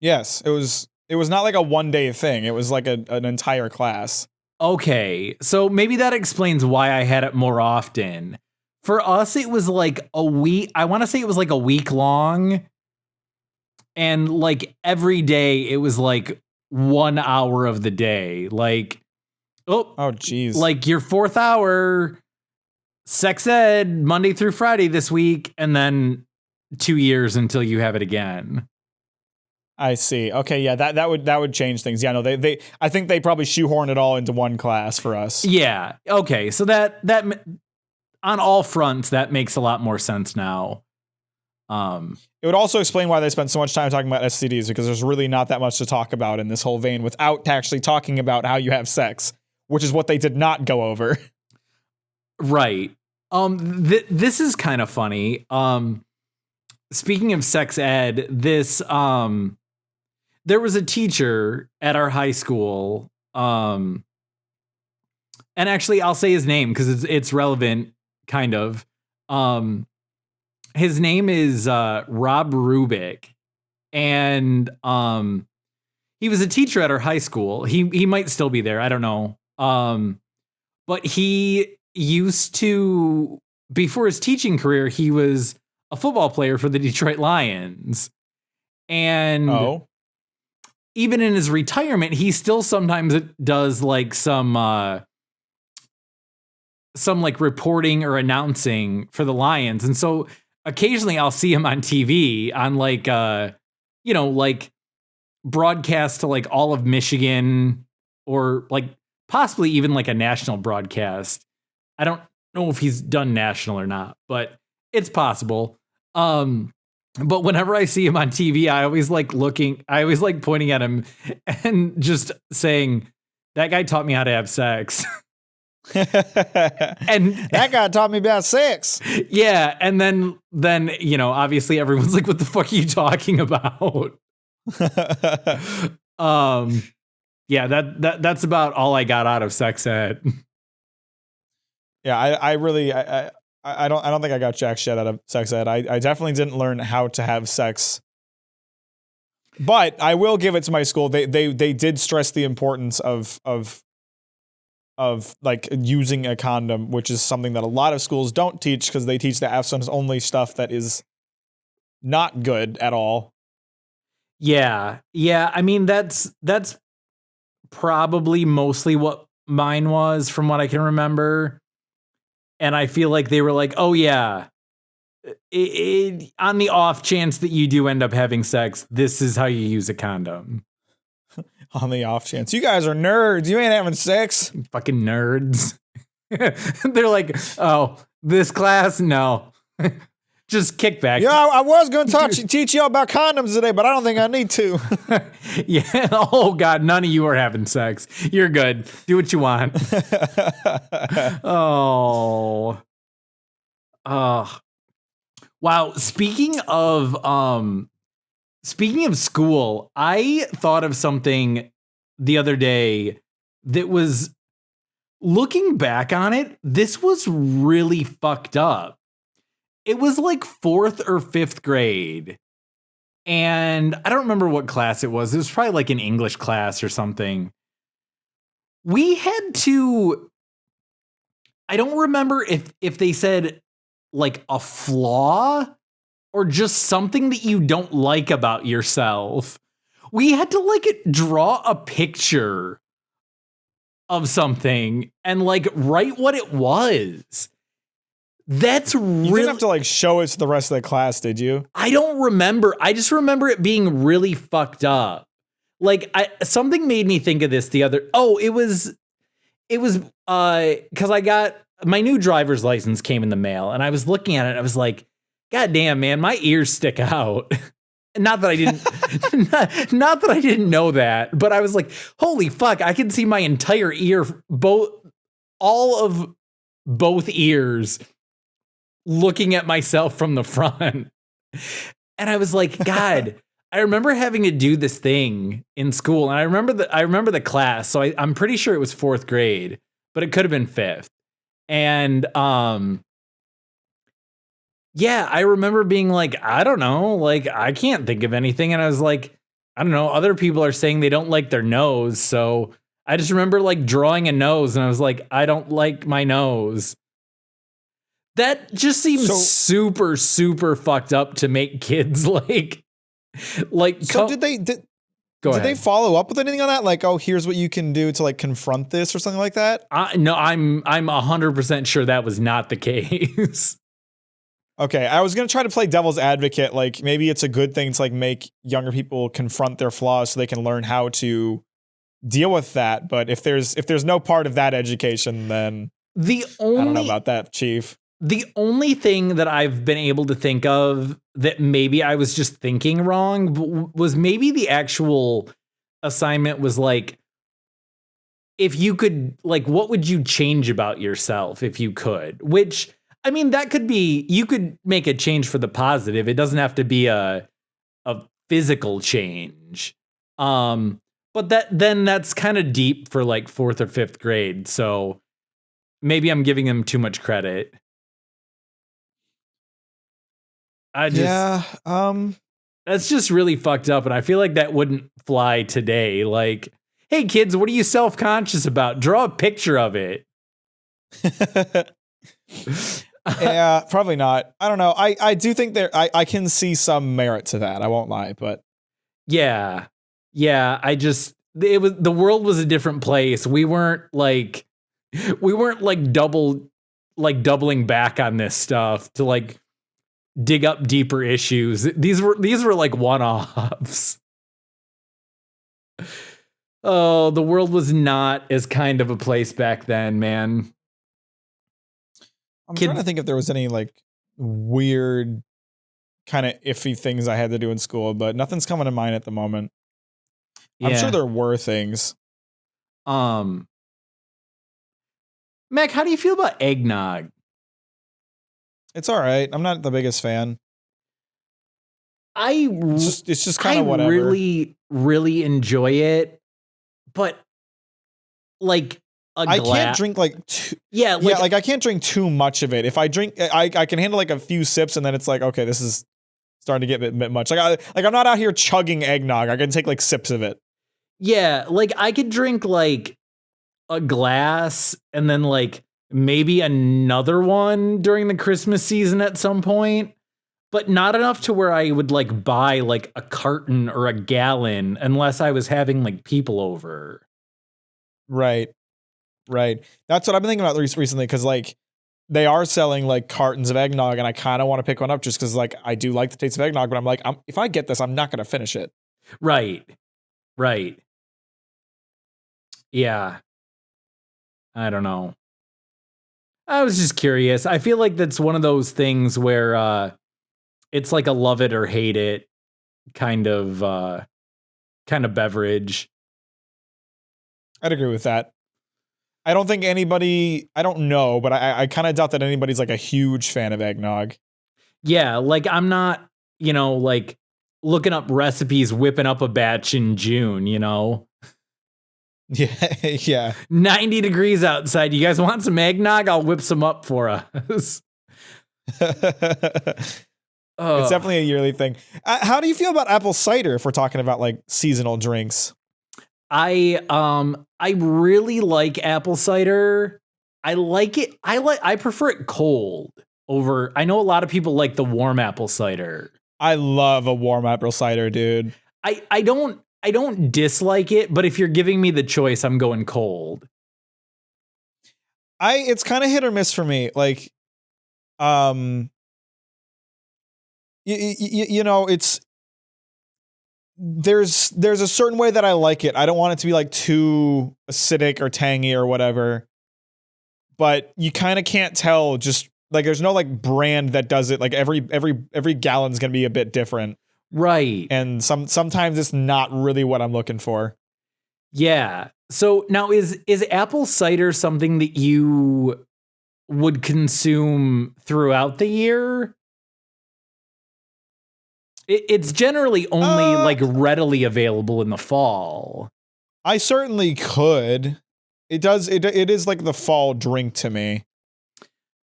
Yes, it was not like a 1-day thing. It was like an entire class. Okay, so maybe that explains why I had it more often. For us, it was like a week. I want to say it was like a week long. And like every day, it was like 1 hour of the day. Like, oh, geez. Like your 4th hour, sex ed, Monday through Friday this week, and then 2 years until you have it again. I see. Okay, yeah, that would change things. Yeah, no, they I think they probably shoehorn it all into one class for us. Yeah. Okay, so that on all fronts, that makes a lot more sense now. It would also explain why they spent so much time talking about STDs, because there's really not that much to talk about in this whole vein without actually talking about how you have sex, which is what they did not go over. Right. This is kind of funny. Speaking of sex ed, there was a teacher at our high school, and actually I'll say his name because it's relevant, kind of. His name is Rob Rubik, and he was a teacher at our high school. He might still be there, I don't know. But he used to, before his teaching career, he was a football player for the Detroit Lions. And even in his retirement, he still sometimes does like some like reporting or announcing for the Lions. And so occasionally I'll see him on TV on like like broadcast to like all of Michigan, or like possibly even like a national broadcast. I don't know if he's done national or not, but it's possible. But whenever I see him on TV, I always like pointing at him and just saying, that guy taught me how to have sex. And that guy taught me about sex. Yeah. And then, obviously everyone's like, what the fuck are you talking about? Yeah, that's about all I got out of sex ed. Yeah, I really I don't think I got jack shit out of sex ed. I definitely didn't learn how to have sex But I will give it to my school. They did stress the importance of like using a condom, which is something that a lot of schools don't teach because they teach the abstinence only stuff that is not good at all. Yeah. I mean, that's probably mostly what mine was from what I can remember. And I feel like they were like, oh yeah, on the off chance that you do end up having sex, this is how you use a condom. On the off chance. You guys are nerds. You ain't having sex. Fucking nerds. They're like, oh, this class? No. Just kick back. Yeah, I was going to teach y'all about condoms today, but I don't think I need to. Yeah. Oh, God. None of you are having sex. You're good. Do what you want. Oh. Wow. Speaking of school, I thought of something the other day that was, looking back on it, this was really fucked up. It was like 4th or 5th grade. And I don't remember what class it was. It was probably like an English class or something. We had to, I don't remember if they said like a flaw or just something that you don't like about yourself. We had to like draw a picture of something and like write what it was. That's really. You didn't have to like show it to the rest of the class, did you? I don't remember. I just remember it being really fucked up. Like something made me think of this the other. Oh, it was because I got my new driver's license came in the mail and I was looking at it. And I was like, God damn, man, my ears stick out. Not that I didn't, not that I didn't know that, but I was like, holy fuck, I can see my entire ear, all of both ears looking at myself from the front. And I was like, God, I remember having to do this thing in school. And I remember the class. So I'm pretty sure it was 4th grade, but it could have been 5th. And, yeah, I remember being like, I don't know, like, I can't think of anything. And I was like, I don't know, other people are saying they don't like their nose. So I just remember like drawing a nose and I was like, I don't like my nose. That just seems super, super fucked up to make kids like. So did they follow up with anything on that? Like, oh, here's what you can do to like confront this or something like that? No, I'm 100% sure that was not the case. Okay, I was gonna try to play devil's advocate. Like maybe it's a good thing to like make younger people confront their flaws so they can learn how to deal with that. But if there's no part of that education, then I don't know about that, Chief. The only thing that I've been able to think of that maybe I was just thinking wrong was maybe the actual assignment was like, if you could, like, what would you change about yourself if you could? Which, I mean, that could be, you could make a change for the positive. It doesn't have to be a physical change. But that's kind of deep for like 4th or 5th grade. So maybe I'm giving them too much credit. That's just really fucked up. And I feel like that wouldn't fly today. Like, hey kids, what are you self-conscious about? Draw a picture of it. Yeah, probably not. I don't know. I do think I can see some merit to that. I won't lie, but yeah. The world was a different place. We weren't like doubling back on this stuff to like dig up deeper issues. These were like one-offs. Oh, the world was not as kind of a place back then, man. I'm trying to think if there was any like weird kind of iffy things I had to do in school, but nothing's coming to mind at the moment. Yeah. I'm sure there were things. Mac, how do you feel about eggnog? It's all right. I'm not the biggest fan. It's just kind of whatever. I really, really enjoy it, but like I can't drink like I can't drink too much of it. If I drink, I can handle like a few sips, and then it's like, okay, this is starting to get a bit much. I'm not out here chugging eggnog. I can take like sips of it. Yeah, like I could drink like a glass and then like maybe another one during the Christmas season at some point, but not enough to where I would like buy like a carton or a gallon unless I was having like people over. Right. That's what I've been thinking about recently, because like they are selling like cartons of eggnog, and I kind of want to pick one up just because like I do like the taste of eggnog, but I'm like, if I get this, I'm not going to finish it. Right. Yeah. I don't know. I was just curious. I feel like that's one of those things where it's like a love it or hate it kind of beverage. I'd agree with that. I don't think anybody, I don't know, but I kind of doubt that anybody's like a huge fan of eggnog. Yeah, like I'm not, like looking up recipes, whipping up a batch in June, Yeah. 90 degrees outside. You guys want some eggnog? I'll whip some up for us. It's definitely a yearly thing. How do you feel about apple cider if we're talking about like seasonal drinks? I really like apple cider. I like it. I prefer it cold over. I know a lot of people like the warm apple cider. I love a warm apple cider, dude. I don't dislike it, but if you're giving me the choice, I'm going cold. It's kind of hit or miss for me. Like, it's there's a certain way that I like it. I don't want it to be like too acidic or tangy or whatever. But you kind of can't tell, just like there's no like brand that does it. Like every gallon's gonna be a bit different. Right. And sometimes it's not really what I'm looking for. Yeah. So now is apple cider something that you would consume throughout the year? It's generally only like readily available in the fall. I certainly could. It is like the fall drink to me.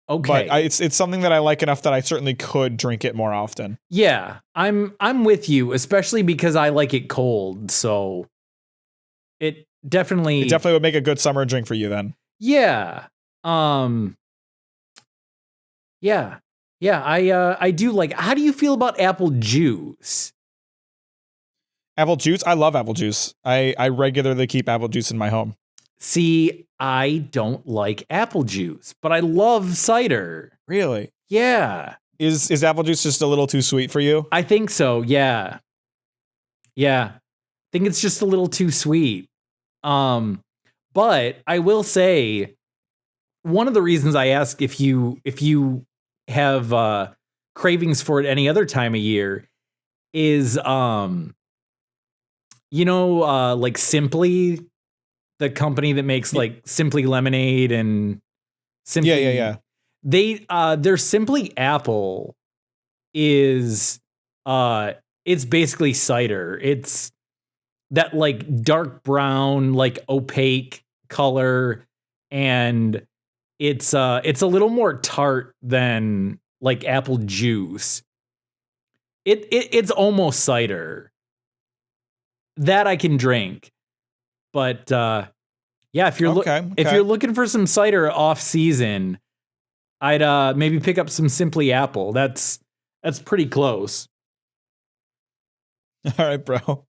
Okay. But it's something that I like enough that I certainly could drink it more often. Yeah, I'm with you, especially because I like it cold. So it definitely would make a good summer drink for you then. Yeah. Yeah, I do like. How do you feel about apple juice? Apple juice? I love apple juice. I regularly keep apple juice in my home. See, I don't like apple juice, but I love cider. Really? Yeah. Is apple juice just a little too sweet for you? I think so, yeah. Yeah. I think it's just a little too sweet. But I will say, one of the reasons I ask if you have cravings for it any other time of year is like Simply, the company that makes like Simply Lemonade and Simply. Yeah. Their Simply Apple is it's basically cider. It's that like dark brown, like opaque color, and it's a little more tart than like apple juice. It's almost cider. That I can drink. But yeah, if you're if you're looking for some cider off season, I'd maybe pick up some Simply Apple. That's pretty close. All right, bro.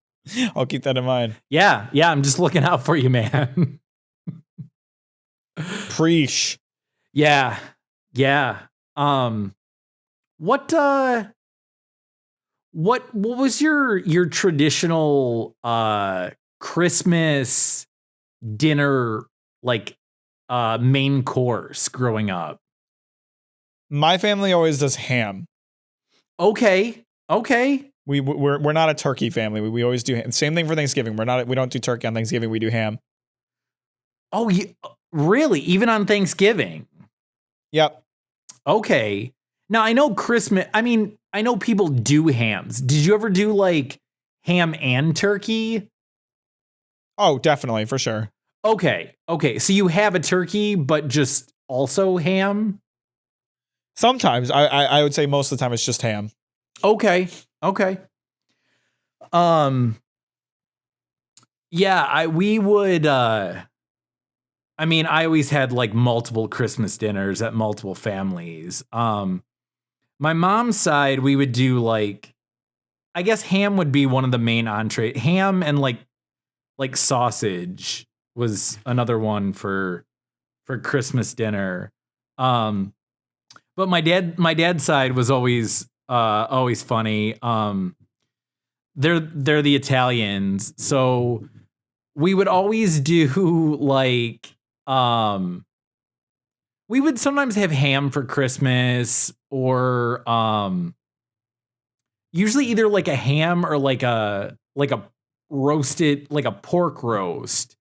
I'll keep that in mind. Yeah, I'm just looking out for you, man. Preach. Yeah. What was your traditional Christmas dinner like main course growing up? My family always does ham. Okay. We're not a turkey family. We always do ham. Same thing for Thanksgiving. We don't do turkey on Thanksgiving. We do ham. Oh, really? Even on Thanksgiving? Yep. Okay. Now I know Christmas. I mean, I know people do hams. Did you ever do like ham and turkey? Oh, definitely, for sure. Okay. So you have a turkey, but just also ham? Sometimes I would say most of the time it's just ham. Okay. Um, yeah, we would, I mean, I always had like multiple Christmas dinners at multiple families. My mom's side, we would do like, I guess ham would be one of the main entree. Ham and like sausage was another one for Christmas dinner. Um, but my dad's side was always funny. They're the Italians, so we would always do like we would sometimes have ham for Christmas or usually either like a ham or like a roasted like a pork roast.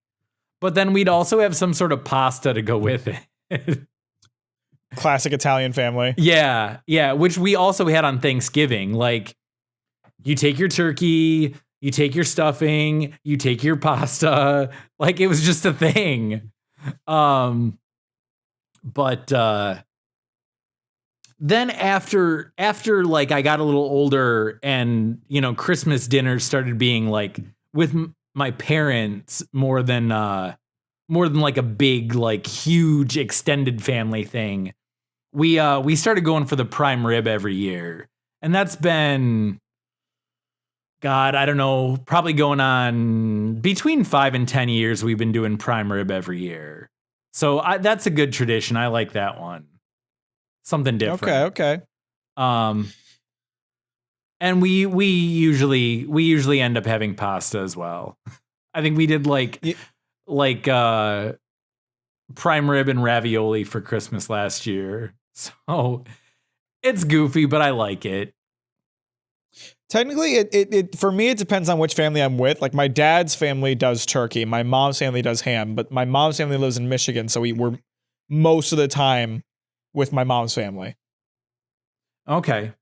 But then we'd also have some sort of pasta to go with it. Classic Italian family. Yeah, which we also had on Thanksgiving. Like you take your turkey, you take your stuffing, you take your pasta. Like it was just a thing. But then after like I got a little older and Christmas dinners started being like with my parents more than like a big like huge extended family thing. We started going for the prime rib every year. And that's been, God, I don't know, probably going on between 5 and 10 years we've been doing prime rib every year. So that's a good tradition. I like that one. Something different. Okay. And we usually end up having pasta as well. I think we did like prime rib and ravioli for Christmas last year. So it's goofy, but I like it. Technically, it for me, it depends on which family I'm with. Like my dad's family does turkey. My mom's family does ham, but my mom's family lives in Michigan. So we're most of the time with my mom's family. Okay.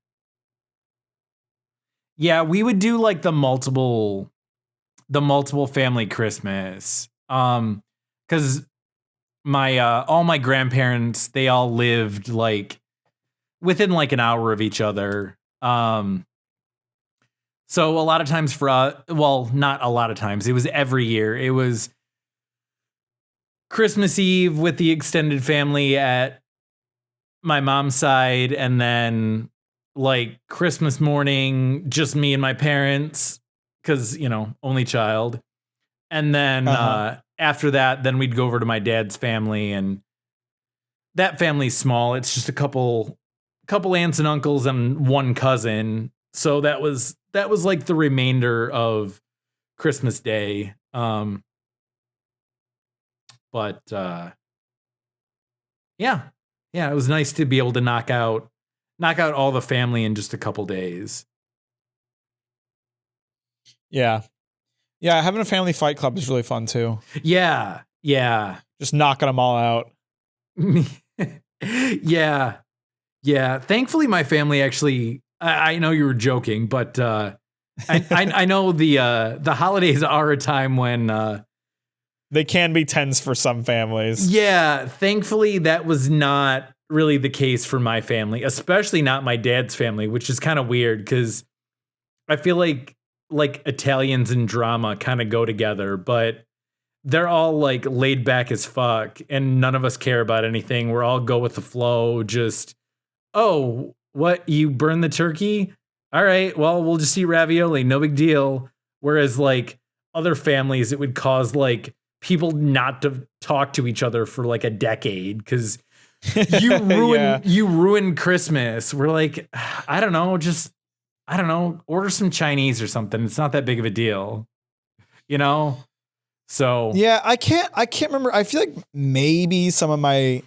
Yeah, we would do like the multiple family Christmas. Cuz my all my grandparents, they all lived like within like an hour of each other. So a lot of times well, not a lot of times. It was every year. It was Christmas Eve with the extended family at my mom's side, and then like Christmas morning, just me and my parents, because only child. And then after that, then we'd go over to my dad's family, and that family's small. It's just a couple aunts and uncles and one cousin. So that was like the remainder of Christmas Day. But yeah, it was nice to be able to knock out all the family in just a couple days. Yeah, having a family fight club is really fun too. Yeah. Just knocking them all out. Yeah. Thankfully, my family actually. I know you were joking, but I know the holidays are a time when they can be tense for some families. Yeah, thankfully that was not really the case for my family, especially not my dad's family, which is kind of weird because I feel like Italians and drama kind of go together, but they're all like laid back as fuck and none of us care about anything. We're all go with the flow. Just, oh, what? You burn the turkey? All right, well, we'll just eat ravioli. No big deal. Whereas like other families, it would cause like people not to talk to each other for like a decade because you ruin Christmas. We're like, I don't know, order some Chinese or something. It's not that big of a deal, So yeah, I can't remember. I feel like maybe some of my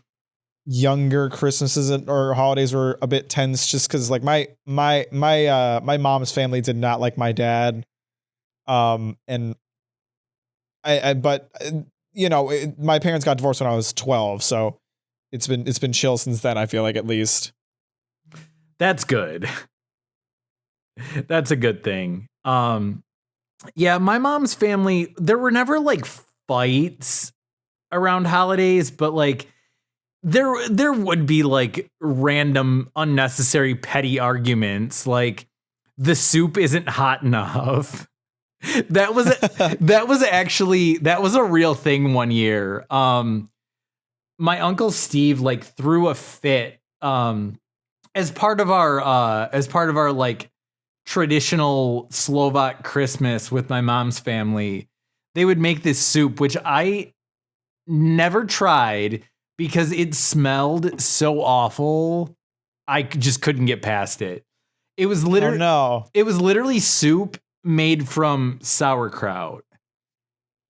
younger Christmases or holidays were a bit tense just because like my mom's family did not like my dad. And but my parents got divorced when I was 12, so it's been chill since then, I feel like, at least. That's good. That's a good thing. Yeah, my mom's family, there were never like fights around holidays, but like there would be like random unnecessary petty arguments. Like the soup isn't hot enough. That was a real thing one year. My uncle Steve like threw a fit as part of our like traditional Slovak Christmas with my mom's family. They would make this soup, which I never tried because it smelled so awful. I just couldn't get past it. It was literally It was literally soup made from sauerkraut.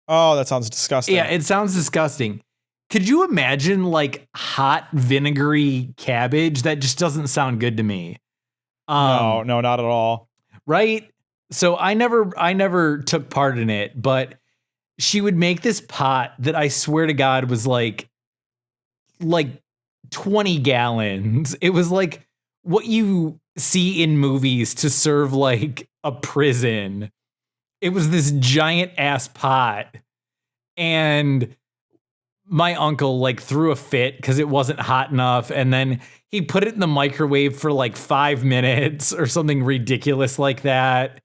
Oh, that sounds disgusting. Yeah, it sounds disgusting. Could you imagine like hot vinegary cabbage? That just doesn't sound good to me. No, not at all. Right? So I never took part in it, but she would make this pot that I swear to God was like 20 gallons. It was like what you see in movies to serve like a prison. It was this giant ass pot. And my uncle like threw a fit because it wasn't hot enough. And then he put it in the microwave for like 5 minutes or something ridiculous like that.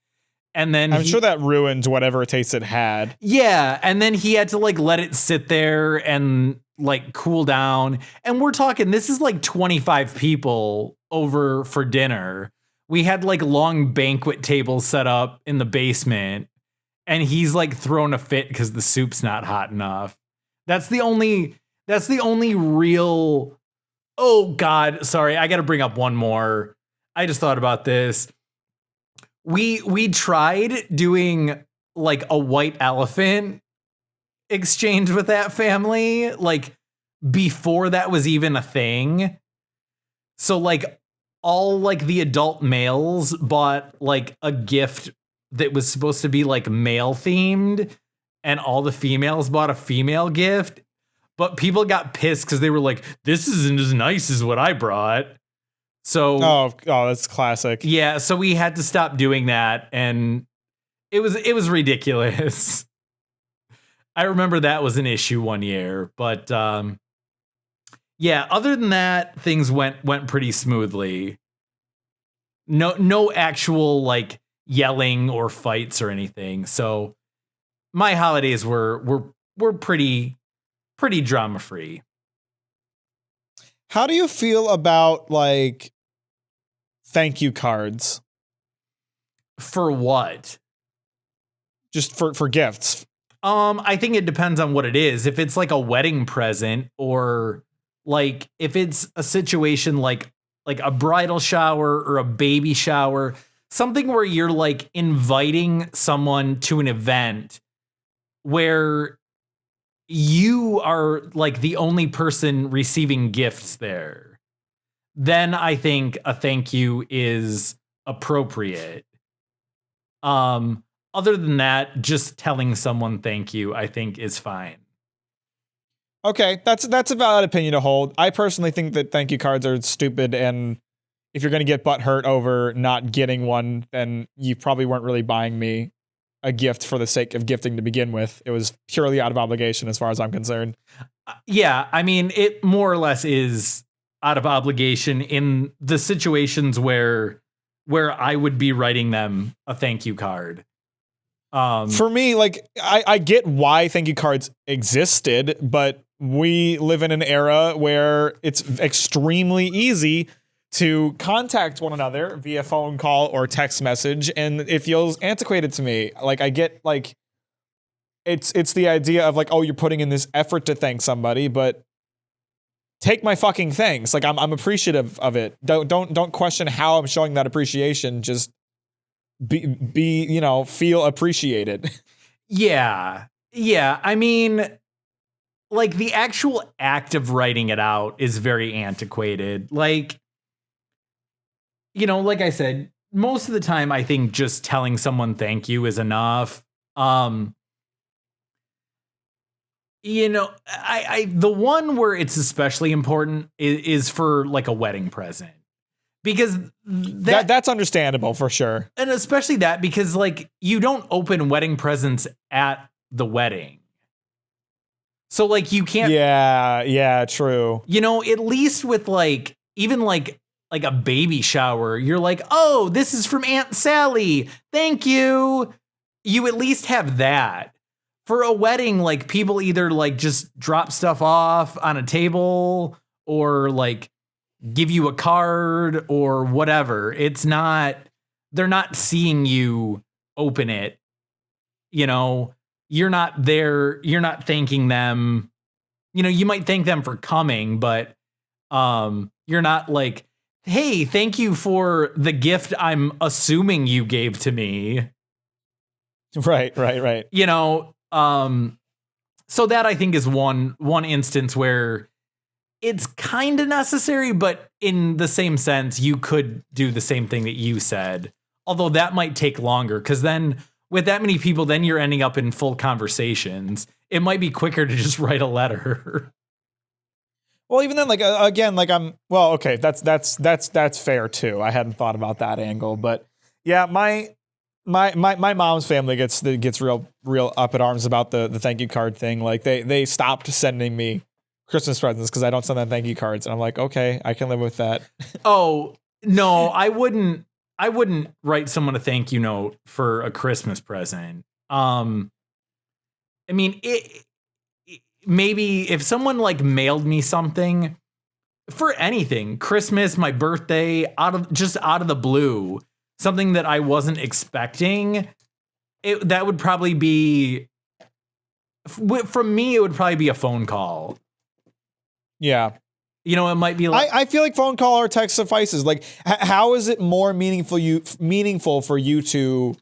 And then I'm sure that ruined whatever taste it had. Yeah. And then he had to like let it sit there and like cool down. And we're talking, this is like 25 people over for dinner. We had like long banquet tables set up in the basement. And he's like throwing a fit because the soup's not hot enough. That's the only real. Oh God, sorry, I got to bring up one more. I just thought about this. We tried doing like a white elephant exchange with that family, like before that was even a thing. So like all like the adult males bought like a gift that was supposed to be like male themed, and all the females bought a female gift. But people got pissed because they were like, this isn't as nice as what I brought. So oh, that's classic. Yeah, so we had to stop doing that, and it was ridiculous. I remember that was an issue one year, but yeah, other than that, things went pretty smoothly. No actual like yelling or fights or anything. So my holidays were pretty drama free. How do you feel about like thank you cards? For what? Just for gifts. I think it depends on what it is. If it's like a wedding present, or like if it's a situation like a bridal shower or a baby shower, something where you're like inviting someone to an event where you are like the only person receiving gifts there, then I think a thank you is appropriate. Other than that, just telling someone thank you, I think, is fine. Okay, that's a valid opinion to hold. I personally think that thank you cards are stupid, and if you're going to get butthurt over not getting one, then you probably weren't really buying me a gift for the sake of gifting to begin with. It was purely out of obligation as far as I'm concerned. Yeah, I mean, it more or less is out of obligation in the situations where I would be writing them a thank you card. For me, like, I get why thank you cards existed, but we live in an era where it's extremely easy to contact one another via phone call or text message, and it feels antiquated to me. Like, I get, like, it's the idea of, like, oh, you're putting in this effort to thank somebody, but take my fucking thanks. Like, I'm appreciative of it. Don't question how I'm showing that appreciation. Just be feel appreciated. Yeah. I mean, like, the actual act of writing it out is very antiquated. Like, like I said, most of the time, I think just telling someone thank you is enough. I the one where it's especially important is for like a wedding present. Because that's understandable for sure. And especially that because like you don't open wedding presents at the wedding. So like you can't. Yeah, true. At least with like even like like a baby shower, you're like, oh, this is from Aunt Sally. Thank you. You at least have that. For a wedding, like people either like just drop stuff off on a table or like give you a card or whatever. They're not seeing you open it. You know, you're not there. You're not thanking them. You know, you might thank them for coming, but you're not like, hey, thank you for the gift I'm assuming you gave to me. Right. You know, so that I think is one instance where it's kind of necessary, but in the same sense, you could do the same thing that you said. Although that might take longer, because then with that many people, then you're ending up in full conversations. It might be quicker to just write a letter. Well, even then, like again, like okay, that's fair too. I hadn't thought about that angle, but yeah, my mom's family gets real up in arms about the thank you card thing. Like they stopped sending me Christmas presents because I don't send them thank you cards, and I'm like, okay, I can live with that. Oh no, I wouldn't write someone a thank you note for a Christmas present. I mean, maybe if someone like mailed me something for anything, Christmas, my birthday, out of the blue, something that I wasn't expecting, that would probably be, from me, it would probably be a phone call. Yeah. You know, it might be like, I feel like phone call or text suffices. Like, how is it more meaningful for you to,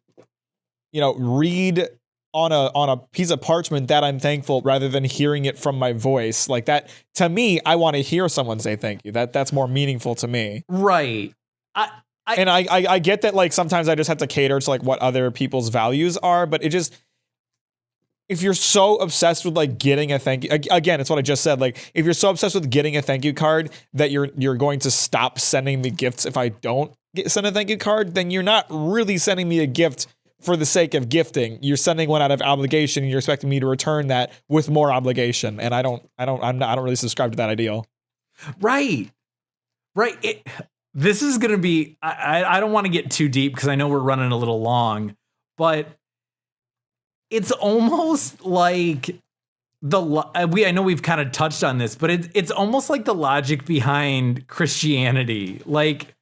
you know, read on a piece of parchment that I'm thankful rather than hearing it from my voice? Like that, to me, I want to hear someone say thank you. That's more meaningful to me. Right. I get that, like, sometimes I just have to cater to like what other people's values are, but it just, if you're so obsessed with like getting a thank you, again, it's what I just said. Like, if you're so obsessed with getting a thank you card that you're going to stop sending me gifts if I don't send a thank you card, then you're not really sending me a gift for the sake of gifting. You're sending one out of obligation, and you're expecting me to return that with more obligation. And I don't really subscribe to that ideal. Right. This is going to be, I don't want to get too deep because I know we're running a little long, but it's almost like I know we've kind of touched on this, but it's almost like the logic behind Christianity. Like,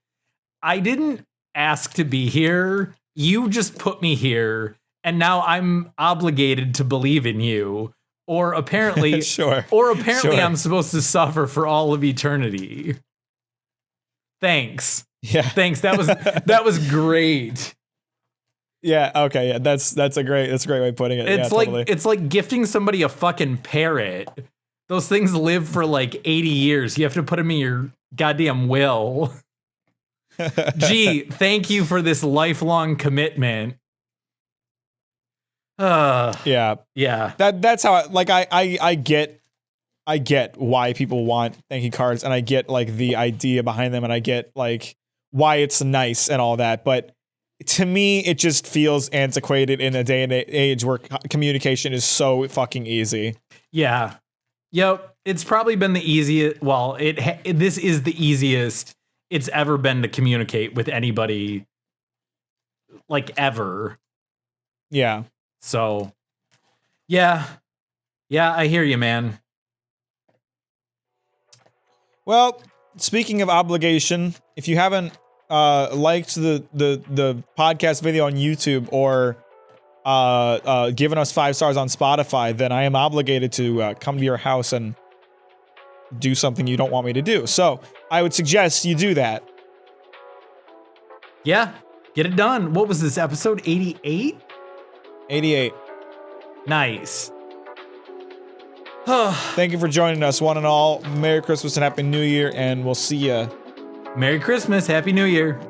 I didn't ask to be here. You just put me here, and now I'm obligated to believe in you. Or apparently, sure. I'm supposed to suffer for all of eternity. Thanks. Yeah. Thanks. That was great. Yeah. Okay. Yeah. That's a great way of putting it. It's yeah, like totally. It's like gifting somebody a fucking parrot. Those things live for like 80 years. You have to put them in your goddamn will. Gee, thank you for this lifelong commitment. Yeah. That's how I get why people want thank you cards, and I get like the idea behind them, and I get like why it's nice and all that. But to me, it just feels antiquated in a day and age where communication is so fucking easy. Yeah. Yep. It's probably been the easiest. Well, this is the easiest it's ever been to communicate with anybody, like, ever. Yeah. So, yeah, I hear you, man. Well, speaking of obligation, if you haven't liked the podcast video on YouTube or given us 5 stars on Spotify, then I am obligated to come to your house and do something you don't want me to do. So I would suggest you do that. Yeah, get it done. What was this, episode 88? 88. Nice. Thank you for joining us, one and all. Merry Christmas and Happy New Year, and we'll see ya. Merry Christmas, Happy New Year.